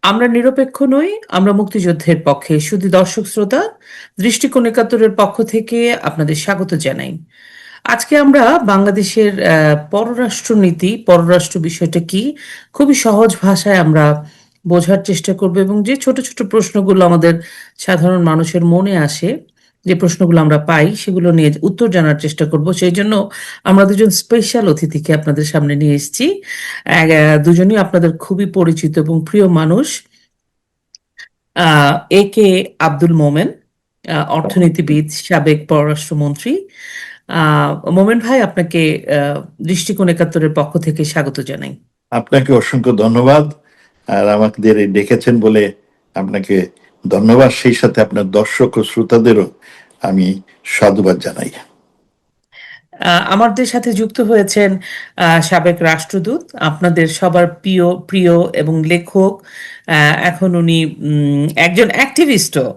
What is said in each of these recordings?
আমরা নিরপেক্ষ নই, আমরা মুক্তিযুদ্ধের পক্ষে। শুধু দর্শক শ্রোতা, দৃষ্টিকোণ একাত্তরের পক্ষ থেকে আপনাদের স্বাগত জানাই। আজকে আমরা বাংলাদেশের পররাষ্ট্রনীতি, পররাষ্ট্র বিষয়টা কি, খুবই সহজ ভাষায় আমরা বোঝার চেষ্টা করব, এবং যে ছোট ছোট প্রশ্নগুলো আমাদের সাধারণ মানুষের মনে আসে, যে প্রশ্নগুলো আমরা পাই, সেগুলো নিয়ে উত্তর জানার চেষ্টা করব। সেই জন্য আমরা দুজন স্পেশাল অতিথিকে আপনাদের সামনে নিয়ে এসেছি। দুজনই আপনাদের খুবই পরিচিত এবং প্রিয় মানুষ। এ কে আব্দুল মোমেন, অর্থনীতিবিদ, সাবেক পররাষ্ট্রমন্ত্রী। মোমেন ভাই, আপনাকে দৃষ্টিকোণ একাত্তরের পক্ষ থেকে স্বাগত জানাই। আপনাকে অসংখ্য ধন্যবাদ। আর আমাদের ডেকেছেন বলে আপনাকে ধন্যবাদ। সেই সাথে আপনার দর্শক ও শ্রোতাদেরও আমি সাধুবাদ জানাই। আমাদের সাথে যুক্ত হয়েছেন সাবেক রাষ্ট্রদূত, আপনাদের সবার প্রিয় প্রিয় এবং লেখক, এখন উনি একজন অ্যাক্টিভিস্টও,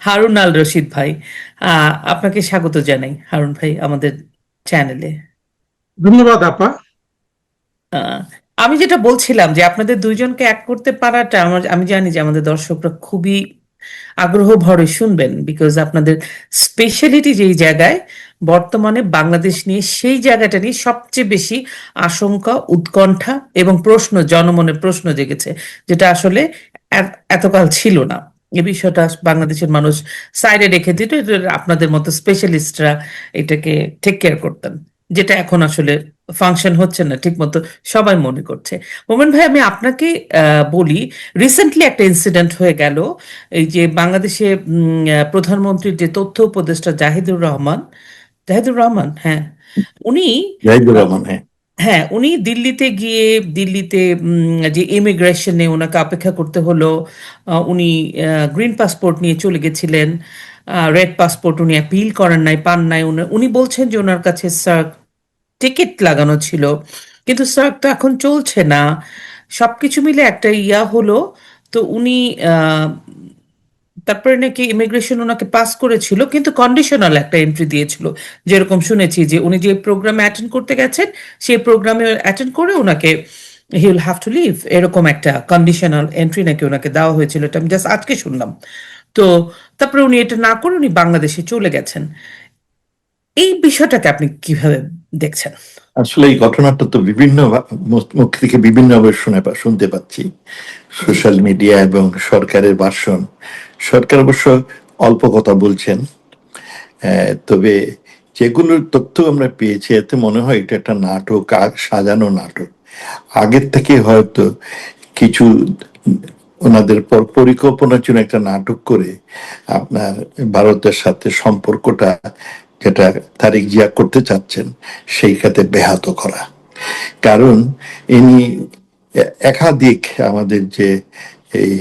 হারুন আল রশিদ ভাই। আপনাকে স্বাগত জানাই হারুন ভাই আমাদের চ্যানেলে। ধন্যবাদ আপা। আমি যেটা বলছিলাম যে আপনাদের দুইজনকে এক করতে পারাটা, আমি জানি যে আমাদের দর্শকরা খুবই আগ্রহ ভরে শুনবেন, বিকজ আপনাদের স্পেশালিটি যেই জায়গায় বর্তমানে বাংলাদেশ নিয়ে, সেই জায়গাটা নিয়ে সবচেয়ে বেশি আশঙ্কা, উৎকণ্ঠা এবং প্রশ্ন, জনমনে প্রশ্ন জেগেছে, যেটা আসলে এতকাল ছিল না। এ বিষয়টা বাংলাদেশের মানুষ সাইডে রেখে দিত, আপনাদের মতো স্পেশালিস্টরা এটাকে টেক কেয়ার করতেন, যেটা এখন আসলে ফাংশন হচ্ছে না ঠিক মতো, সবাই মনে করছে। মোমেন ভাই, আমি আপনাকে বলি, রিসেন্টলি একটা ইনসিডেন্ট হয়ে গেল। এই যে বাংলাদেশে প্রধানমন্ত্রীর যে তথ্য উপদেষ্টা জাহিদুর রহমান, জাহিদুর রহমান, হ্যাঁ, উনি জাহিদুর রহমান, হ্যাঁ। হ্যাঁ, উনি দিল্লিতে গিয়ে, দিল্লিতে যে ইমিগ্রেশনে ওনাকে অপেক্ষা করতে হলো। উনি গ্রিন পাসপোর্ট নিয়ে চলে গেছিলেন, রেড পাসপোর্ট উনি অ্যাপিল করেন নাই, পান নাই। উনি বলছেন যে ওনার কাছে সার্ক টিকিট লাগানো ছিল, কিন্তু সার্ক তো এখন চলছে না। সবকিছু মিলে একটা হলো। তো উনি তারপরে নাকি ইমিগ্রেশন ওনাকে পাস করেছিল, কিন্তু কন্ডিশনাল একটা এন্ট্রি দিয়েছিল। যেরকম শুনেছি যে উনি যে প্রোগ্রামে অ্যাটেন্ড করতে গেছেন, সেই প্রোগ্রামে অ্যাটেন্ড করে ওনাকে he will have to leave, এরকম একটা কন্ডিশনাল এন্ট্রি নাকি ওনাকে দেওয়া হয়েছিল। এটা আমি জাস্ট আজকে শুনলাম। তো তারপরে উনি এটা না করে উনি বাংলাদেশে চলে গেছেন। এই বিষয়টাকে আপনি কিভাবে দেখছেন? আসলে এই ঘটনাটা তো বিভিন্ন মুখ থেকে বিভিন্ন ভাবে শুনতে পাচ্ছি, সোশ্যাল মিডিয়া এবং সরকারের ভাষণ। সরকার অবশ্য অল্প কথা বলছেন, তবে যেগুলোর তথ্য আমরা পেয়েছি এতে মনে হয় এটা একটা নাটক, সাজানো নাটক। আগের থেকে হয়তো কিছু ওনাদের পরিকল্পনার জন্য একটা নাটক করে আপনার ভারতের সাথে সম্পর্কটা, যেটা তারেক জিয়া করতে চাচ্ছেন, সেই খাতে ব্যাহত করা। কারণ ইনি একাধিক আমাদের যে এই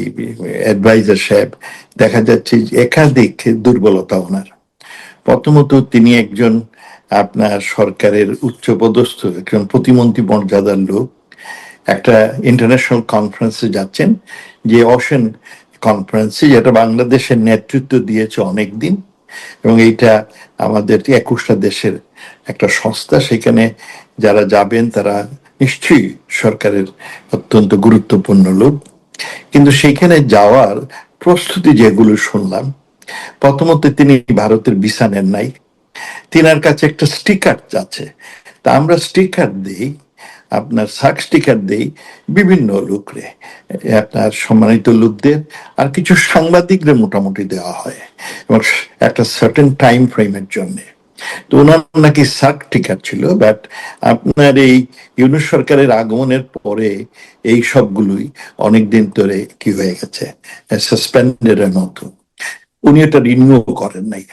অ্যাডভাইজার সাহেব, দেখা যাচ্ছে একাধিক দুর্বলতা ওনার। প্রথমত তিনি একজন আপনার সরকারের উচ্চপদস্থ একজন প্রতিমন্ত্রী মর্যাদার লোক, একটা ইন্টারন্যাশনাল কনফারেন্সে যাচ্ছেন, যে অশেন কনফারেন্সে, যেটা বাংলাদেশের নেতৃত্ব দিয়েছে অনেকদিন, এবং এইটা আমাদের 21টা দেশের একটা সংস্থা। সেখানে যারা যাবেন তারা নিশ্চয়ই সরকারের অত্যন্ত গুরুত্বপূর্ণ লোক। কিন্তু সেখানে যাওয়ার প্রস্তুতি যেগুলো শুনলাম, প্রথমত তিনি ভারতের ভিসা নেন নাই, তিনার কাছে একটা স্টিকার আছে। তা আমরা স্টিকার দিই, আপনার সার্ক স্টিকার দেই বিভিন্ন লোকরে, আপনার সম্মানিত লোকদের, আর কিছু সাংবাদিকদের মোটামুটি দেওয়া হয়, এবং একটা সার্টেন টাইম ফ্রেমের জন্য। তো ওনার নাকি সার্ক টিকার ছিল, বাট আপনার এই ইউনূস সরকারের আগমনের পরে এই সবগুলোই অনেকদিন ধরে কি হয়ে গেছে, সাসপেন্ডের মতো। উনি এটা রিনিউ করেন নাই।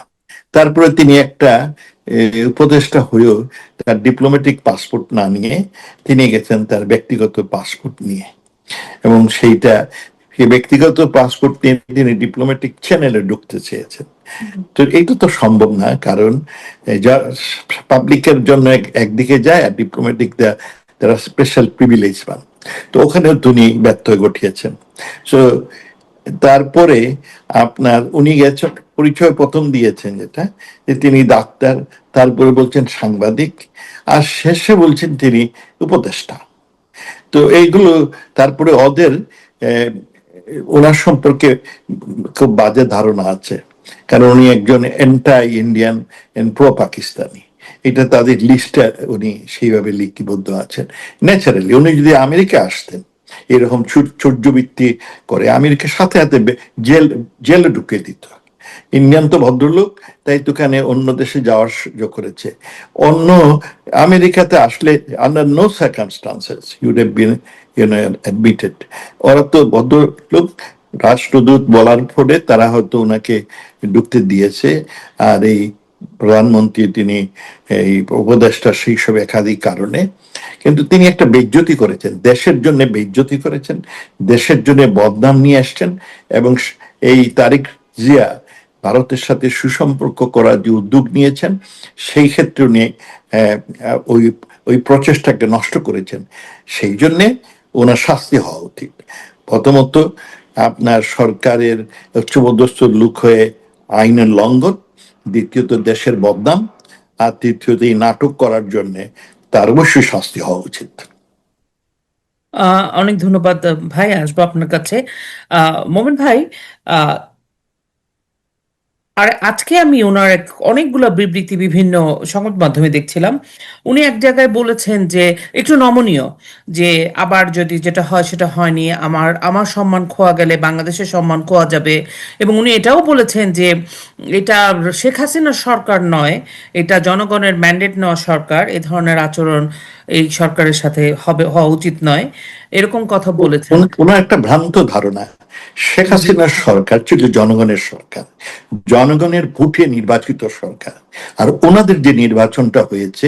তারপরে তিনি একটা উপদেষ্টা হয়েও তার ডিপ্লোম্যাটিক পাসপোর্ট না নিয়ে তিনি গেছেন তার ব্যক্তিগত পাসপোর্ট নিয়ে, এবং সেইটা ব্যক্তিগত পাসপোর্ট নিয়ে তিনি ডিপ্লোম্যাটিক চ্যানেলে ঢুকতে চেয়েছেন। তো এইটা তো সম্ভব না, কারণ পাবলিকের জন্য একদিকে যায়, আর ডিপ্লোম্যাটিক যারা স্পেশাল প্রিভিলেজ পান, তো ওখানেও তিনি ব্যর্থ ঘটিয়েছেন। সো তারপরে আপনার উনি গেছেন, পরিচয় প্রথম দিয়েছেন যেটা, যে তিনি ডাক্তার, তারপরে বলছেন সাংবাদিক, আর শেষে বলছেন তিনি উপদেষ্টা। তো এইগুলো, তারপরে ওদের আহ, ওনার সম্পর্কে খুব বাজে ধারণা আছে, কারণ উনি একজন এন্টাই ইন্ডিয়ান প্রো পাকিস্তানি। এটা তাদের লিস্টে উনি সেইভাবে লিপিবদ্ধ আছেন। ন্যাচারালি উনি যদি আমেরিকা আসতেন, এরকম চৌর্যবৃত্তি করে আমেরিকার সাথে সাথে জেলে ঢুকিয়ে দিত। ইন্ডিয়ান তো ভদ্রলোক, তাই দোকানে অন্য দেশে যাওয়ার সুযোগ করেছে। অন্য আমেরিকাতে আসলে under no circumstances you'd have been admitted. ওরা তো ভদ্রলোক, রাষ্ট্রদূত বলার ফলে তারা হয়তো ওনাকে ঢুকতে দিয়েছে। আর এই প্রধানমন্ত্রী তিনি এই উপদেষ্টা সেই সব একাধিক কারণে, কিন্তু তিনি একটা বেইজ্জতি করেছেন, দেশের জন্য বেইজ্জতি করেছেন, দেশের জন্য বদনাম নিয়ে আসছেন। এবং এই তারিক জিয়া ভারতের সাথে সুসম্পর্ক করার যে উদ্যোগ নিয়েছেন, সেই ক্ষেত্রে উনি ওই ওই প্রচেষ্টাকে নষ্ট করেছেন। সেই জন্যে ওনার শাস্তি হওয়া উচিত। প্রথমত আপনার সরকারের উচ্চপদস্থ লোক হয়ে আইনের লঙ্ঘন, দ্বিতীয়ত দেশের বদনাম, আর তৃতীয়ত এই নাটক করার জন্য তার অবশ্যই শাস্তি হওয়া উচিত। অনেক ধন্যবাদ ভাই, আসবো আপনার কাছে। মোমেন ভাই, আহ আর আজকে আমি ওনার অনেকগুলো বিবৃতি বিভিন্ন সংবাদ মাধ্যমে দেখছিলাম। উনি এক জায়গায় বলেছেন যে একটু নমনীয়, যে আবার যদি যেটা হয় সেটা হয়নি, আমার আমার সম্মান খোয়া গেলে বাংলাদেশের সম্মান খোয়া যাবে। এবং উনি এটাও বলেছেন যে এটা শেখ হাসিনার সরকার নয়, এটা জনগণের ম্যান্ডেট নেওয়া সরকার, এ ধরনের আচরণ এই সরকারের সাথে হওয়া উচিত নয়, এরকম কথা বলেছেন। ওনার একটা ভ্রান্ত ধারণা। শেখ জি। হাসিনার সরকার ছিল জনগণের সরকার, জনগণের ভোটে নির্বাচিত সরকার। আর ওনাদের যে নির্বাচনটা হয়েছে,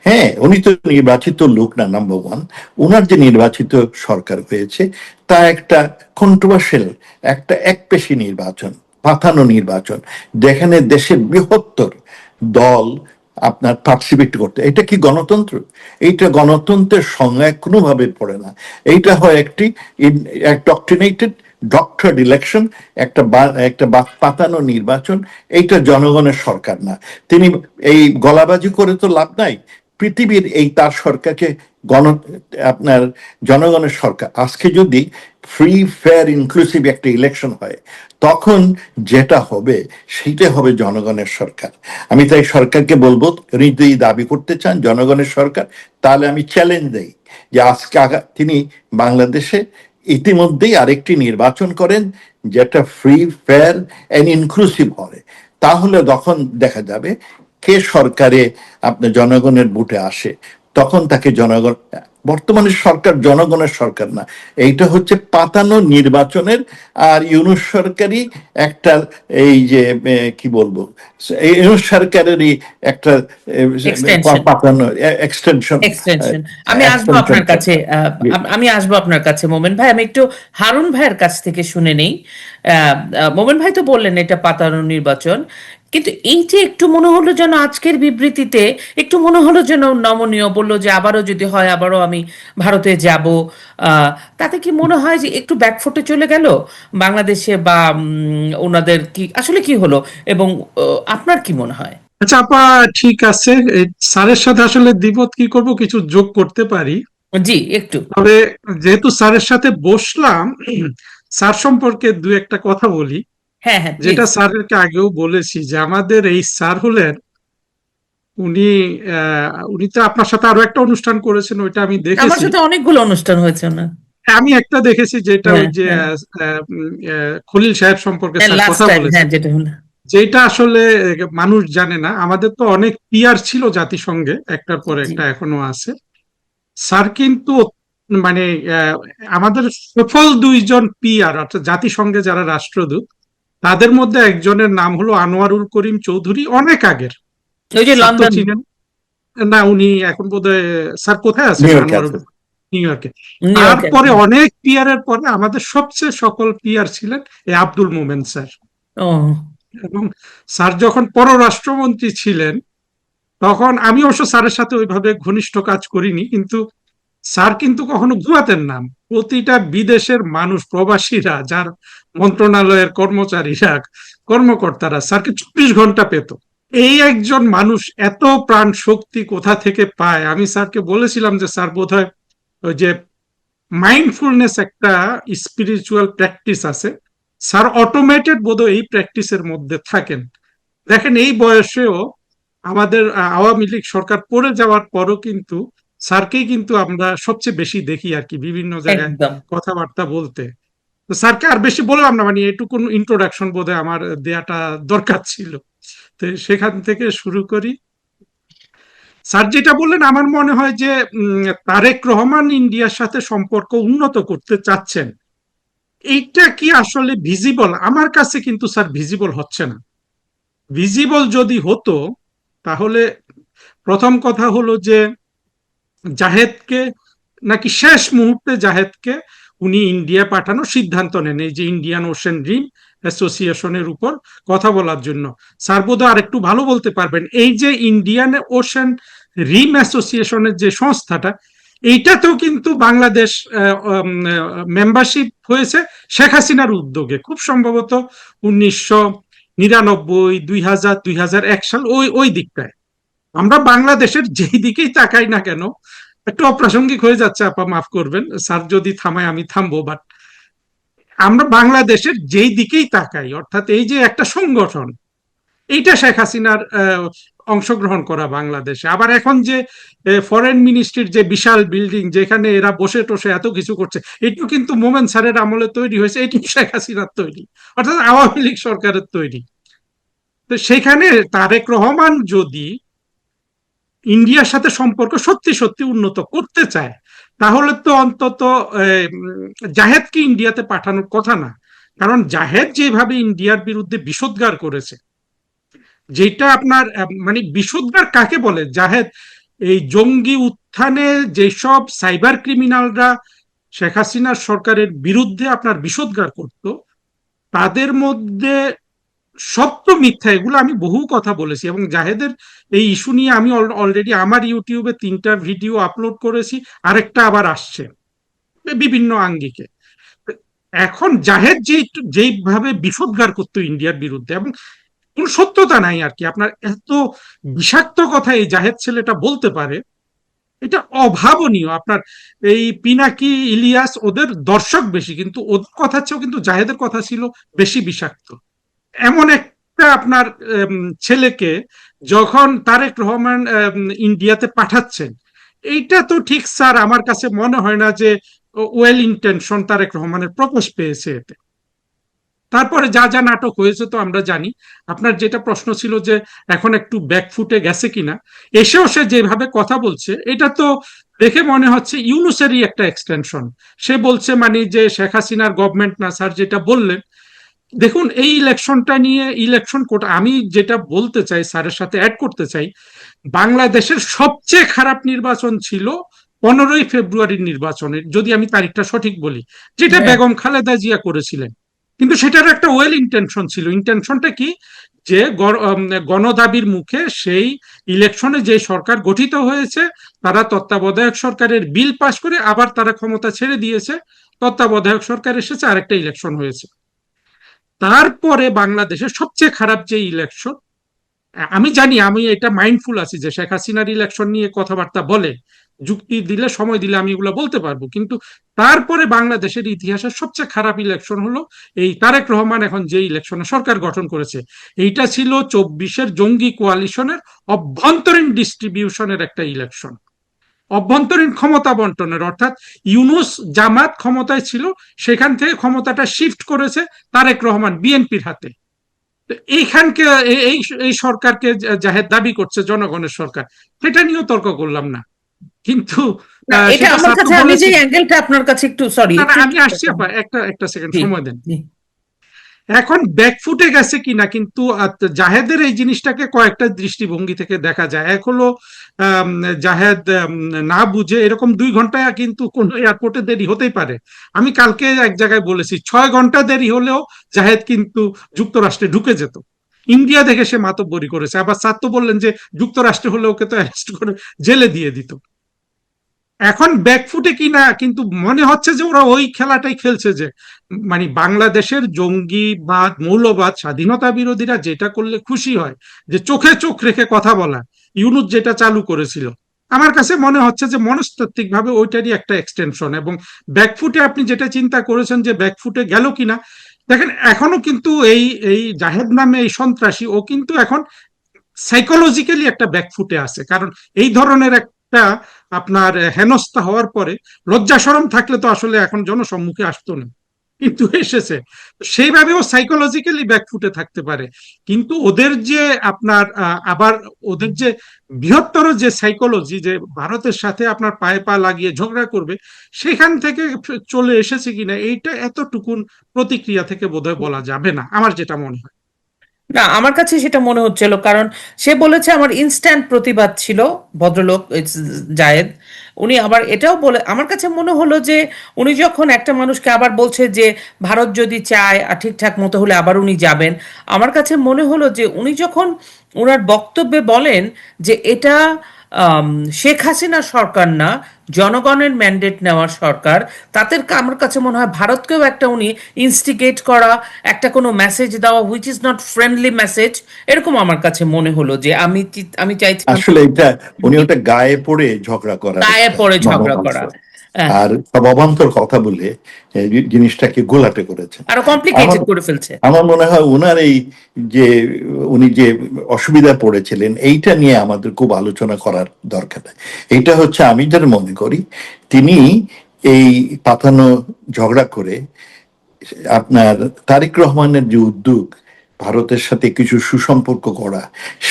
হ্যাঁ উনি তো নির্বাচিত লোক না, নাম্বার ওয়ান। ওনার যে নির্বাচিত সরকার হয়েছে তা একটা কন্ট্রোভার্সিয়াল, একটা একপেশি নির্বাচন, পাতানো নির্বাচন, যেখানে দেশের বৃহত্তর দল আপনার পার্টিসিপেট করতে। এটা কি গণতন্ত্র? এইটা গণতন্ত্রের সংজ্ঞায় কোনোভাবে পড়ে না। এইটা হয় একটি ডক্ট্রিনেটেড ডক্টরেট ইলেকশন, একটা পাতানো নির্বাচন। এইটা জনগণের সরকার না। তিনি এই গলাবাজি করে তো লাভ নাই। পৃথিবীর এই তার সরকারকে গণ আপনার জনগণের সরকার। আজকে যদি ফ্রি ফেয়ার ইনক্লুসিভ একটা ইলেকশন হয়, তখন যেটা হবে সেইটা হবে জনগণের সরকার। আমি তাই সরকারকে বলবো, উনি যদি দাবি করতে চান জনগণের সরকার, তাহলে আমি চ্যালেঞ্জ দেই যে আজকে তিনি বাংলাদেশে ইতিমধ্যেই আরেকটি নির্বাচন করেন, যেটা ফ্রি ফেয়ার অ্যান্ড ইনক্লুসিভ হবে। তাহলে তখন দেখা যাবে কে সরকারে আপনার জনগণের ভোটে আসে, তখন তাকে জনগণ। বর্তমানে সরকার জনগণের সরকার না, এইটা হচ্ছে পাতানো নির্বাচনের। আর ইউনূস সরকারই একটা, এই যে কি বলবো, ইউনূস সরকারেরই একটা এক্সটেনশন। পাতানো এক্সটেনশন। এক্সটেনশন। আমি আসবো এক্সটেনশন আপনার কাছে, আমি আসবো আপনার কাছে মোমেন ভাই। আমি একটু হারুন ভাইয়ের কাছ থেকে শুনে নেই। মোমেন ভাই তো বললেন এটা পাতানো নির্বাচন, কিন্তু এই যে একটু মনে হলো যেন আজকের বিবৃতিতে একটু মনে হলো যেন নমনীয়, বললো যে আবারও যদি হয় আবারও আমি ভারতে যাব। তাতে কি মনে হয় যে একটু ব্যাকফুটে চলে গেল বাংলাদেশে, বা ওনাদের কি আসলে কি হলো? এবং আপনার কি মনে হয়? আচ্ছা আপা, ঠিক আছে। এই স্যারের সাথে আসলে দ্বিমত কি করব, কিছু যোগ করতে পারি। জি, একটু। তবে যেহেতু স্যারের সাথে বসলাম, স্যার সম্পর্কে দু একটা কথা বলি। হ্যাঁ, হ্যাঁ, প্লিজ। যেটা স্যারকে আগেও বলেছি, যে আমাদের এই স্যার হলেন, উনি উনি তো আপনার সাথে আরো একটা অনুষ্ঠান করেছেন, ওইটা আমি আমার দেখেছি। সাথে অনেকগুলো অনুষ্ঠান হয়েছে না? আমি একটা দেখেছি, যেটা হ্যাঁ, ওই যে হ্যাঁ। খলিল সাহেব সম্পর্কে হ্যাঁ, স্যার লাস্ট কথা টাইম, হ্যাঁ, বলেছেন। যেটা হলো। যেটা আসলে মানুষ জানে না, আমাদের তো অনেক পিআর ছিল জাতিসংঘে, একটার পর জি। একটা এখনো আছে। স্যার কিন্তু মানে আমাদের সফল দুইজন পিআর, অর্থাৎ জাতিসংঘে যারা রাষ্ট্রদূত, তাদের মধ্যে একজনের নাম হলো আনোয়ারুল করিম চৌধুরী, অনেক আগের। ওই যে স্যার তো লন্ডন, চিনেন না, উনি এখন বোধহয়, স্যার কোথায় আছেন? নিউ ইয়র্কে আনোয়ারুল, আছে। নিউ ইয়র্কে। নিউ ইয়র্কে তারপরে আছেন। অনেক পিআর এর পরে আমাদের সবচেয়ে সকল পিআর ছিলেন এই আব্দুল মোমেন স্যার। ও, এবং স্যার যখন পররাষ্ট্রমন্ত্রী ছিলেন, তখন আমি অবশ্য স্যারের সাথে ওইভাবে ঘনিষ্ঠ কাজ করিনি, কিন্তু স্যার কিন্তু কখনো ঘুমাতেন না। প্রতিটা বিদেশের মানুষ, প্রবাসীরা, যার মন্ত্রণালয়ের কর্মচারীরা, কর্মকর্তারা স্যারকে 24 ঘন্টা পেত। এই একজন মানুষ এত প্রাণ শক্তি কোথা থেকে পায়? আমি স্যারকে বলেছিলাম যে স্যার বোধহয় ওই যে মাইন্ডফুলনেস একটা স্পিরিচুয়াল প্র্যাকটিস আছে। স্যার অটোমেটেড বোধহয় এই প্র্যাকটিসের মধ্যে থাকেন। দেখেন এই বয়সেও আমাদের আওয়ামী লীগ সরকার পড়ে যাওয়ার পরও কিন্তু স্যারকেই কিন্তু আমরা সবচেয়ে বেশি দেখি আর কি বিভিন্ন জায়গায় একদম। কথাবার্তা বলতে। তো স্যারকে আর বেশি বললাম না, মানে এটুকু ইন্ট্রোডাকশন বোধহয় আমার দেয়াটা দরকার ছিল। তো সেখান থেকে শুরু করি। স্যার যেটা বললেন আমার মনে হয় যে তারেক রহমান ইন্ডিয়ার সাথে সম্পর্ক উন্নত করতে চাচ্ছেন, এইটা কি আসলে ভিজিবল? আমার কাছে কিন্তু স্যার ভিজিবল হচ্ছে না। ভিজিবল যদি হতো তাহলে প্রথম কথা হলো যে জাহেদকে নাকি শেষ মুহূর্তে জাহেদকে উনি ইন্ডিয়া পাঠানোর সিদ্ধান্ত নেন এই যে ইন্ডিয়ান ওশেন ড্রিম অ্যাসোসিয়েশনের উপর কথা বলার জন্য। স্যার বোধহয় আর একটু ভালো বলতে পারবেন, এই যে ইন্ডিয়ান ওশেন রিম অ্যাসোসিয়েশনের যে সংস্থাটা, এইটাতেও কিন্তু বাংলাদেশ মেম্বারশিপ হয়েছে শেখ হাসিনার উদ্যোগে, খুব সম্ভবত 1999, 2000, 2001 সাল ওই ওই দিকটায়। আমরা বাংলাদেশের যেই দিকেই তাকাই না কেন, একটু অপ্রাসঙ্গিক হয়ে যাচ্ছে আপা, মাফ করবেন স্যার যদি থামায় আমি থামবো, বাট আমরা বাংলাদেশের যেই দিকেই তাকাই, অর্থাৎ এই যে একটা সংগঠন, এইটা শেখ হাসিনার অংশগ্রহণ করা বাংলাদেশে। আবার এখন যে ফরেন মিনিস্ট্রির যে বিশাল বিল্ডিং যেখানে এরা বসে টসে এত কিছু করছে, এটিও কিন্তু মোমেন স্যারের আমলে তৈরি হয়েছে, এটি শেখ হাসিনার তৈরি, অর্থাৎ আওয়ামী লীগ সরকারের তৈরি। তো সেখানে তারেক রহমান যদি ইন্ডিয়ার সাথে সম্পর্ক সত্যি সত্যি উন্নত করতে চায়, তাহলে তো অন্তত জাহেদকে ইন্ডিয়াতে পাঠানোর কথা না। কারণ জাহেদ যেভাবে ইন্ডিয়ার বিরুদ্ধে বিষোদ্গার করেছে, যেটা আপনার মানে বিষোদ্গার কাকে বলে, জাহেদ এই জঙ্গি উত্থানে যেসব সাইবার ক্রিমিনালরা শেখ হাসিনার সরকারের বিরুদ্ধে আপনার বিষোদ্গার করত, তাদের মধ্যে সত্য মিথ্যা এগুলো আমি বহু কথা বলেছি, এবং জাহেদের এই ইস্যু নিয়ে আমি অলরেডি আমার ইউটিউবে 3টা ভিডিও আপলোড করেছি, আরেকটা আবার আসছে বিভিন্ন আঙ্গিকে। এখন জাহেদ যেইভাবে বিষোদ্গার করতো ইন্ডিয়ার বিরুদ্ধে, এবং কোন সত্যতা নাই আর কি, আপনার এত বিষাক্ত কথা এই জাহেদ ছেলেটা বলতে পারে, এটা অভাবনীয়। আপনার এই পিনাকি, ইলিয়াস ওদের দর্শক বেশি, কিন্তু ওদের কথা চেয়েও কিন্তু জাহেদের কথা ছিল বেশি বিষাক্ত। এমন একটা আপনার ছেলেকে যখন তারেক রহমান ইন্ডিয়াতে পাঠাচ্ছেন, এইটা তো ঠিক স্যার আমার কাছে মনে হয় না যে ওয়েল ইন্টেনশন তারেক রহমানের প্রকাশ পেয়েছে এতে। তারপরে যা যা নাটক হয়েছে তো আমরা জানি। আপনার যেটা প্রশ্ন ছিল যে এখন একটু ব্যাকফুটে গেছে কিনা, এসেও সে যেভাবে কথা বলছে, এটা তো দেখে মনে হচ্ছে ইউনুসেরই একটা এক্সটেনশন। সে বলছে মানে যে শেখ হাসিনার গভর্নমেন্ট না, স্যার যেটা বললেন। দেখুন এই ইলেকশনটা নিয়ে, ইলেকশন কোটা, আমি যেটা বলতে চাই স্যারের সাথে অ্যাড করতে চাই, বাংলাদেশের সবচেয়ে খারাপ নির্বাচন ছিল 15ই ফেব্রুয়ারির নির্বাচনের, যদি আমি তারিখটা সঠিক বলি, যেটা হ্যাঁ। বেগম খালেদা জিয়া করেছিলেন। কিন্তু সেটার একটা ওয়েল ইন্টেনশন ছিল। ইন্টেনশনটা কি, যে গণদাবির মুখে সেই ইলেকশনে যে সরকার গঠিত হয়েছে, তারা তত্ত্বাবধায়ক সরকারের বিল পাশ করে আবার তারা ক্ষমতা ছেড়ে দিয়েছে, তত্ত্বাবধায়ক সরকার এসেছে, আরেকটা ইলেকশন হয়েছে। তারপরে বাংলাদেশের সবচেয়ে খারাপ যে ইলেকশন, আমি জানি, আমি এটা মাইন্ডফুল আছি যে শেখ হাসিনার ইলেকশন নিয়ে কথাবার্তা বলে, যুক্তি দিলে সময় দিলে আমি এগুলো বলতে পারবো, কিন্তু তারপরে বাংলাদেশের ইতিহাসের সবচেয়ে খারাপ ইলেকশন হলো এই তারেক রহমান এখন যে ইলেকশনে সরকার গঠন করেছে। এইটা ছিল 24-এর জঙ্গি কোয়ালিশনের অভ্যন্তরীণ ডিস্ট্রিবিউশনের একটা ইলেকশন, অভ্যন্তরীণ ক্ষমতা বন্টনের, অর্থাৎ ইউনুস জামাত ক্ষমতায় ছিল, সেখান থেকে ক্ষমতাটা শিফট করেছে তারেক রহমান বিএনপির হাতে। এইখানকে এই এই সরকারকে জাহেদ দাবি করছে জনগণের সরকার, সেটা নিয়েও তর্ক করলাম না, কিন্তু না, এটা সেটা আমার স্যার তো কাছে, আমি যে বলেছেন। অ্যাঙ্গেলটা আপনার কাছে একটু, সরি, না না, একটু আমি একটু আসছি আপা, একটা একটা সেকেন্ড জি, সময় দেন। জি। এখন ব্যাকফুটে গেছে কিনা, কিন্তু জাহেদের এই জিনিসটাকে কয়েকটা দৃষ্টিভঙ্গি থেকে দেখা যায়। এক হলো আম, জাহেদ না বুঝে এরকম 2 ঘন্টা কিন্তু কোন এয়ারপোর্টে দেরি হতেই পারে। আমি কালকে এক জায়গায় বলেছি 6 ঘন্টা দেরি হলেও জাহেদ কিন্তু যুক্তরাষ্ট্রে ঢুকে যেত। ইন্ডিয়া দেখে সে মাতব্বরি করেছে। আবার স্যার তো বললেন যে যুক্তরাষ্ট্রে হলে ওকে তো অ্যারেস্ট করে জেলে দিয়ে দিত। এখন ব্যাকফুটে কিনা, কিন্তু মনে হচ্ছে যে ওরা ওই খেলাটাই খেলছে, যে মানে বাংলাদেশের জঙ্গিবাদ, মৌলবাদ, স্বাধীনতা বিরোধীরা যেটা করলে খুশি হয়, যে চোখে চোখ রেখে কথা বলা, ইউনুস যেটা চালু করেছিল, আমার কাছে মনে হচ্ছে যে মনস্তাত্ত্বিক ভাবে ওইটারই একটা এক্সটেনশন। এবং ব্যাকফুটে আপনি যেটা চিন্তা করেছেন যে ব্যাকফুটে গেল কিনা, দেখেন এখনো কিন্তু এই এই জাহেদ নামে এই সন্ত্রাসী ও কিন্তু এখন সাইকোলজিক্যালি একটা ব্যাকফুটে আছে। কারণ এই ধরনের একটা আপনার হেনস্থা হওয়ার পরে লজ্জা শরম থাকলে তো আসলে এখন জনসম্মুখে আসতো না, কিন্তু এসেছে। সেইভাবেও সাইকোলজিক্যালি ব্যাকফুটে থাকতে পারে। কিন্তু ওদের যে আপনার আবার ওদের যে বৃহত্তর যে সাইকোলজি, যে ভারতের সাথে আপনার পায়ে পা লাগিয়ে ঝগড়া করবে, সেখান থেকে চলে এসেছে কিনা এইটা এতটুকুন প্রতিক্রিয়া থেকে বোধহয় বলা যাবে না, আমার যেটা মনে হয়। না, আমার কাছে সেটা মনে হচ্ছিল, কারণ সে বলেছে আমার ইনস্ট্যান্ট প্রতিবাদ ছিল। ভদ্রলোক জায়েদ, উনি আবার এটাও বলে, আমার কাছে মনে হলো যে উনি যখন একটা মানুষকে আবার বলছে যে ভারত যদি চায় আর ঠিকঠাক মতো হলে আবার উনি যাবেন, আমার কাছে মনে হলো যে উনি যখন ওনার বক্তব্যে বলেন যে এটা আম, শেখ হাসিনা সরকার না, জনগণের ম্যান্ডেট নেওয়ার সরকার, তাদের আমার কাছে মনে হয় ভারতকেও একটা উনি ইনস্টিগেট করা, একটা কোনো মেসেজ দেওয়া which is not friendly message, এরকম আমার কাছে মনে হলো যে আমি চাইছিলাম আসলে এটা উনি ওটা গায়ে পড়ে ঝগড়া করার গায়ে একটা পড়ে ঝগড়া মনোভাব, করা। হ্যাঁ, আর সব অবান্তর কথা বলে জিনিসটাকে গোলাটে করেছেন। আরো আমার কমপ্লিকেটেড করে ফেলছে। আমার মনে হয় ওনার এই যে উনি যে অসুবিধা পড়েছিলেন এইটা নিয়ে আমাদের খুব আলোচনা করার দরকার। এইটা হচ্ছে আমি যেটা মনে করি, তিনি এই পাতানো ঝগড়া করে আপনার তারেক রহমানের যে উদ্যোগ ভারতের সাথে কিছু সুসম্পর্ক করা,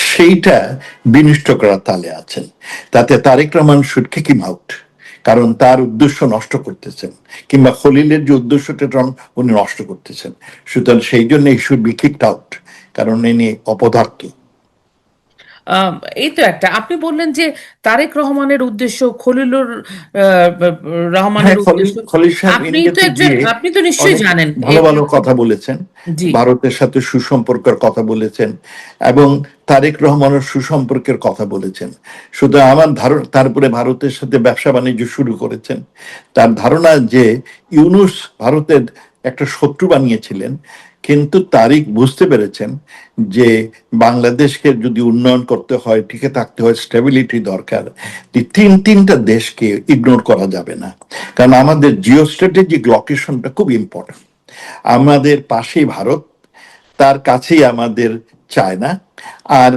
সেইটা বিনষ্ট করার তালে আছেন। তাতে Tarique Rahman should kick him out, কারণ তার উদ্দেশ্য নষ্ট করতেছেন, কিংবা খলিলের যে উদ্দেশ্যটা উনি নষ্ট করতেছেন। সুতরাং সেই জন্য ই শুড বি কিকড আউট, কারণ ইনি অপদার্থ। আম, এই তো একটা আপনি বললেন যে তারেক রহমানের উদ্দেশ্য, খলিলুর আহ, হ্যাঁ, রহমানের খলিল উদ্দেশ্য। খলিল সাহেব আপনি তো ইন্ডিয়াতে একজন, গিয়ে আপনি তো নিশ্চয়ই অনেক জানেন ভালো ভালো কথা বলেছেন, জি। ভারতের সাথে সুসম্পর্কের কথা বলেছেন, এবং তারেক রহমানের সুসম্পর্কের কথা বলেছেন। শুধু আমার ধারণা, তারপরে ভারতের সাথে ব্যবসা বাণিজ্য শুরু করেছেন। তার ধারণা যে ইউনূস ভারতের একটা শত্রু বানিয়েছিলেন, কিন্তু তারিক বুঝতে পেরেছেন যে বাংলাদেশকে যদি উন্নয়ন করতে হয়, টিকে থাকতে হয়, স্টেবিলিটি দরকার, তিনটা দেশকে ইগনোর করা যাবে না। কারণ আমাদের জিও স্ট্র্যাটেজিক লোকেশনটা খুব ইম্পর্টেন্ট। আমাদের পাশেই ভারত, তার কাছেই আমাদের চায়না, আর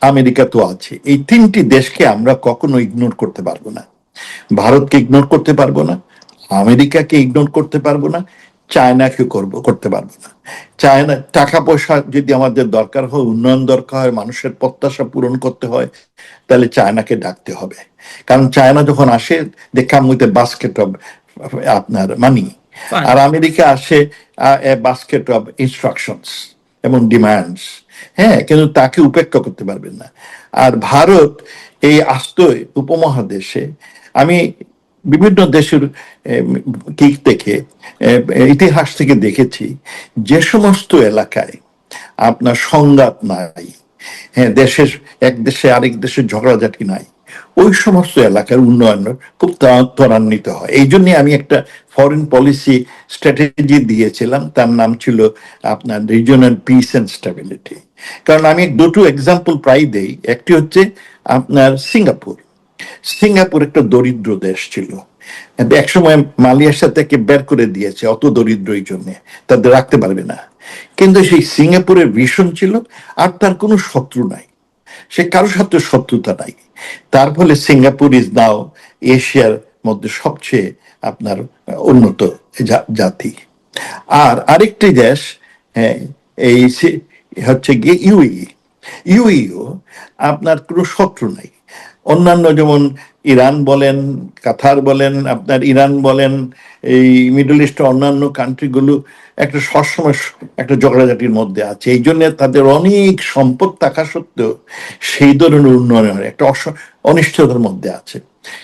আমেরিকা তো আছে। এই তিনটি দেশকে আমরা কখনো ইগনোর করতে পারবো না। ভারতকে ইগনোর করতে পারবো না, আমেরিকাকে ইগনোর করতে পারবো না, চায়নাকে করতে পারবো না। চায়না টাকা পয়সা যদি আমাদের দরকার হয়, উন্নয়ন দরকার হয়, মানুষের প্রত্যাশা পূরণ করতে হয়, তাহলে চায়নাকে ডাকতে হবে। কারণ চায়না যখন আসে, they come with a basket of আপনার মানি, ফাইন। আর আমেরিকা আসে এ বাস্কেট অফ ইনস্ট্রাকশনস এবং ডিমান্ডস। হ্যাঁ, কিন্তু তাকে উপেক্ষা করতে পারবেন না। আর ভারত এই আস্ত উপমহাদেশে, আমি বিভিন্ন দেশের দিক থেকে ইতিহাস থেকে দেখেছি, যে সমস্ত এলাকায় আপনার সংঘাত নাই, হ্যাঁ, দেশের এক দেশে আরেক দেশের ঝগড়াঝাটি নাই, ওই সমস্ত এলাকার উন্নয়ন খুব ত্বরান্বিত হয়। এই জন্য আমি একটা ফরেন পলিসি স্ট্র্যাটেজি দিয়েছিলাম, তার নাম ছিল আপনার রিজিওনাল পিস অ্যান্ড স্টেবিলিটি। কারণ আমি দুটো এক্সাম্পল প্রায় দেই। একটি হচ্ছে আপনার সিঙ্গাপুর। সিঙ্গাপুর একটা দরিদ্র দেশ ছিল, একসময় মালয়েশিয়া থেকে বের করে দিয়েছে, অত দরিদ্র এই জন্যে তাদের রাখতে পারবে না। কিন্তু সেই সিঙ্গাপুরের ভীষণ ছিল, আর তার কোনো শত্রু নাই, সে কারোর সাথে শত্রুতা নাই। তার ফলে সিঙ্গাপুর ইজ নাও এশিয়ার মধ্যে সবচেয়ে আপনার উন্নত জাতি। আর আরেকটি দেশ, হ্যাঁ, এই হচ্ছে গিয়ে ইউইও, আপনার কোনো শত্রু নাই। অন্যান্য যেমন ইরান বলেন, কাতার বলেন, আপনার ইরান বলেন, এই মিডল ইস্টের অন্যান্য কান্ট্রিগুলো একটা সবসময় একটা ঝগড়াঝাটির মধ্যে আছে। এই জন্য তাদের অনেক সম্পদ থাকা সত্ত্বেও সেই ধরনের উন্নয়নের একটা অনিশ্চয়তার মধ্যে আছে।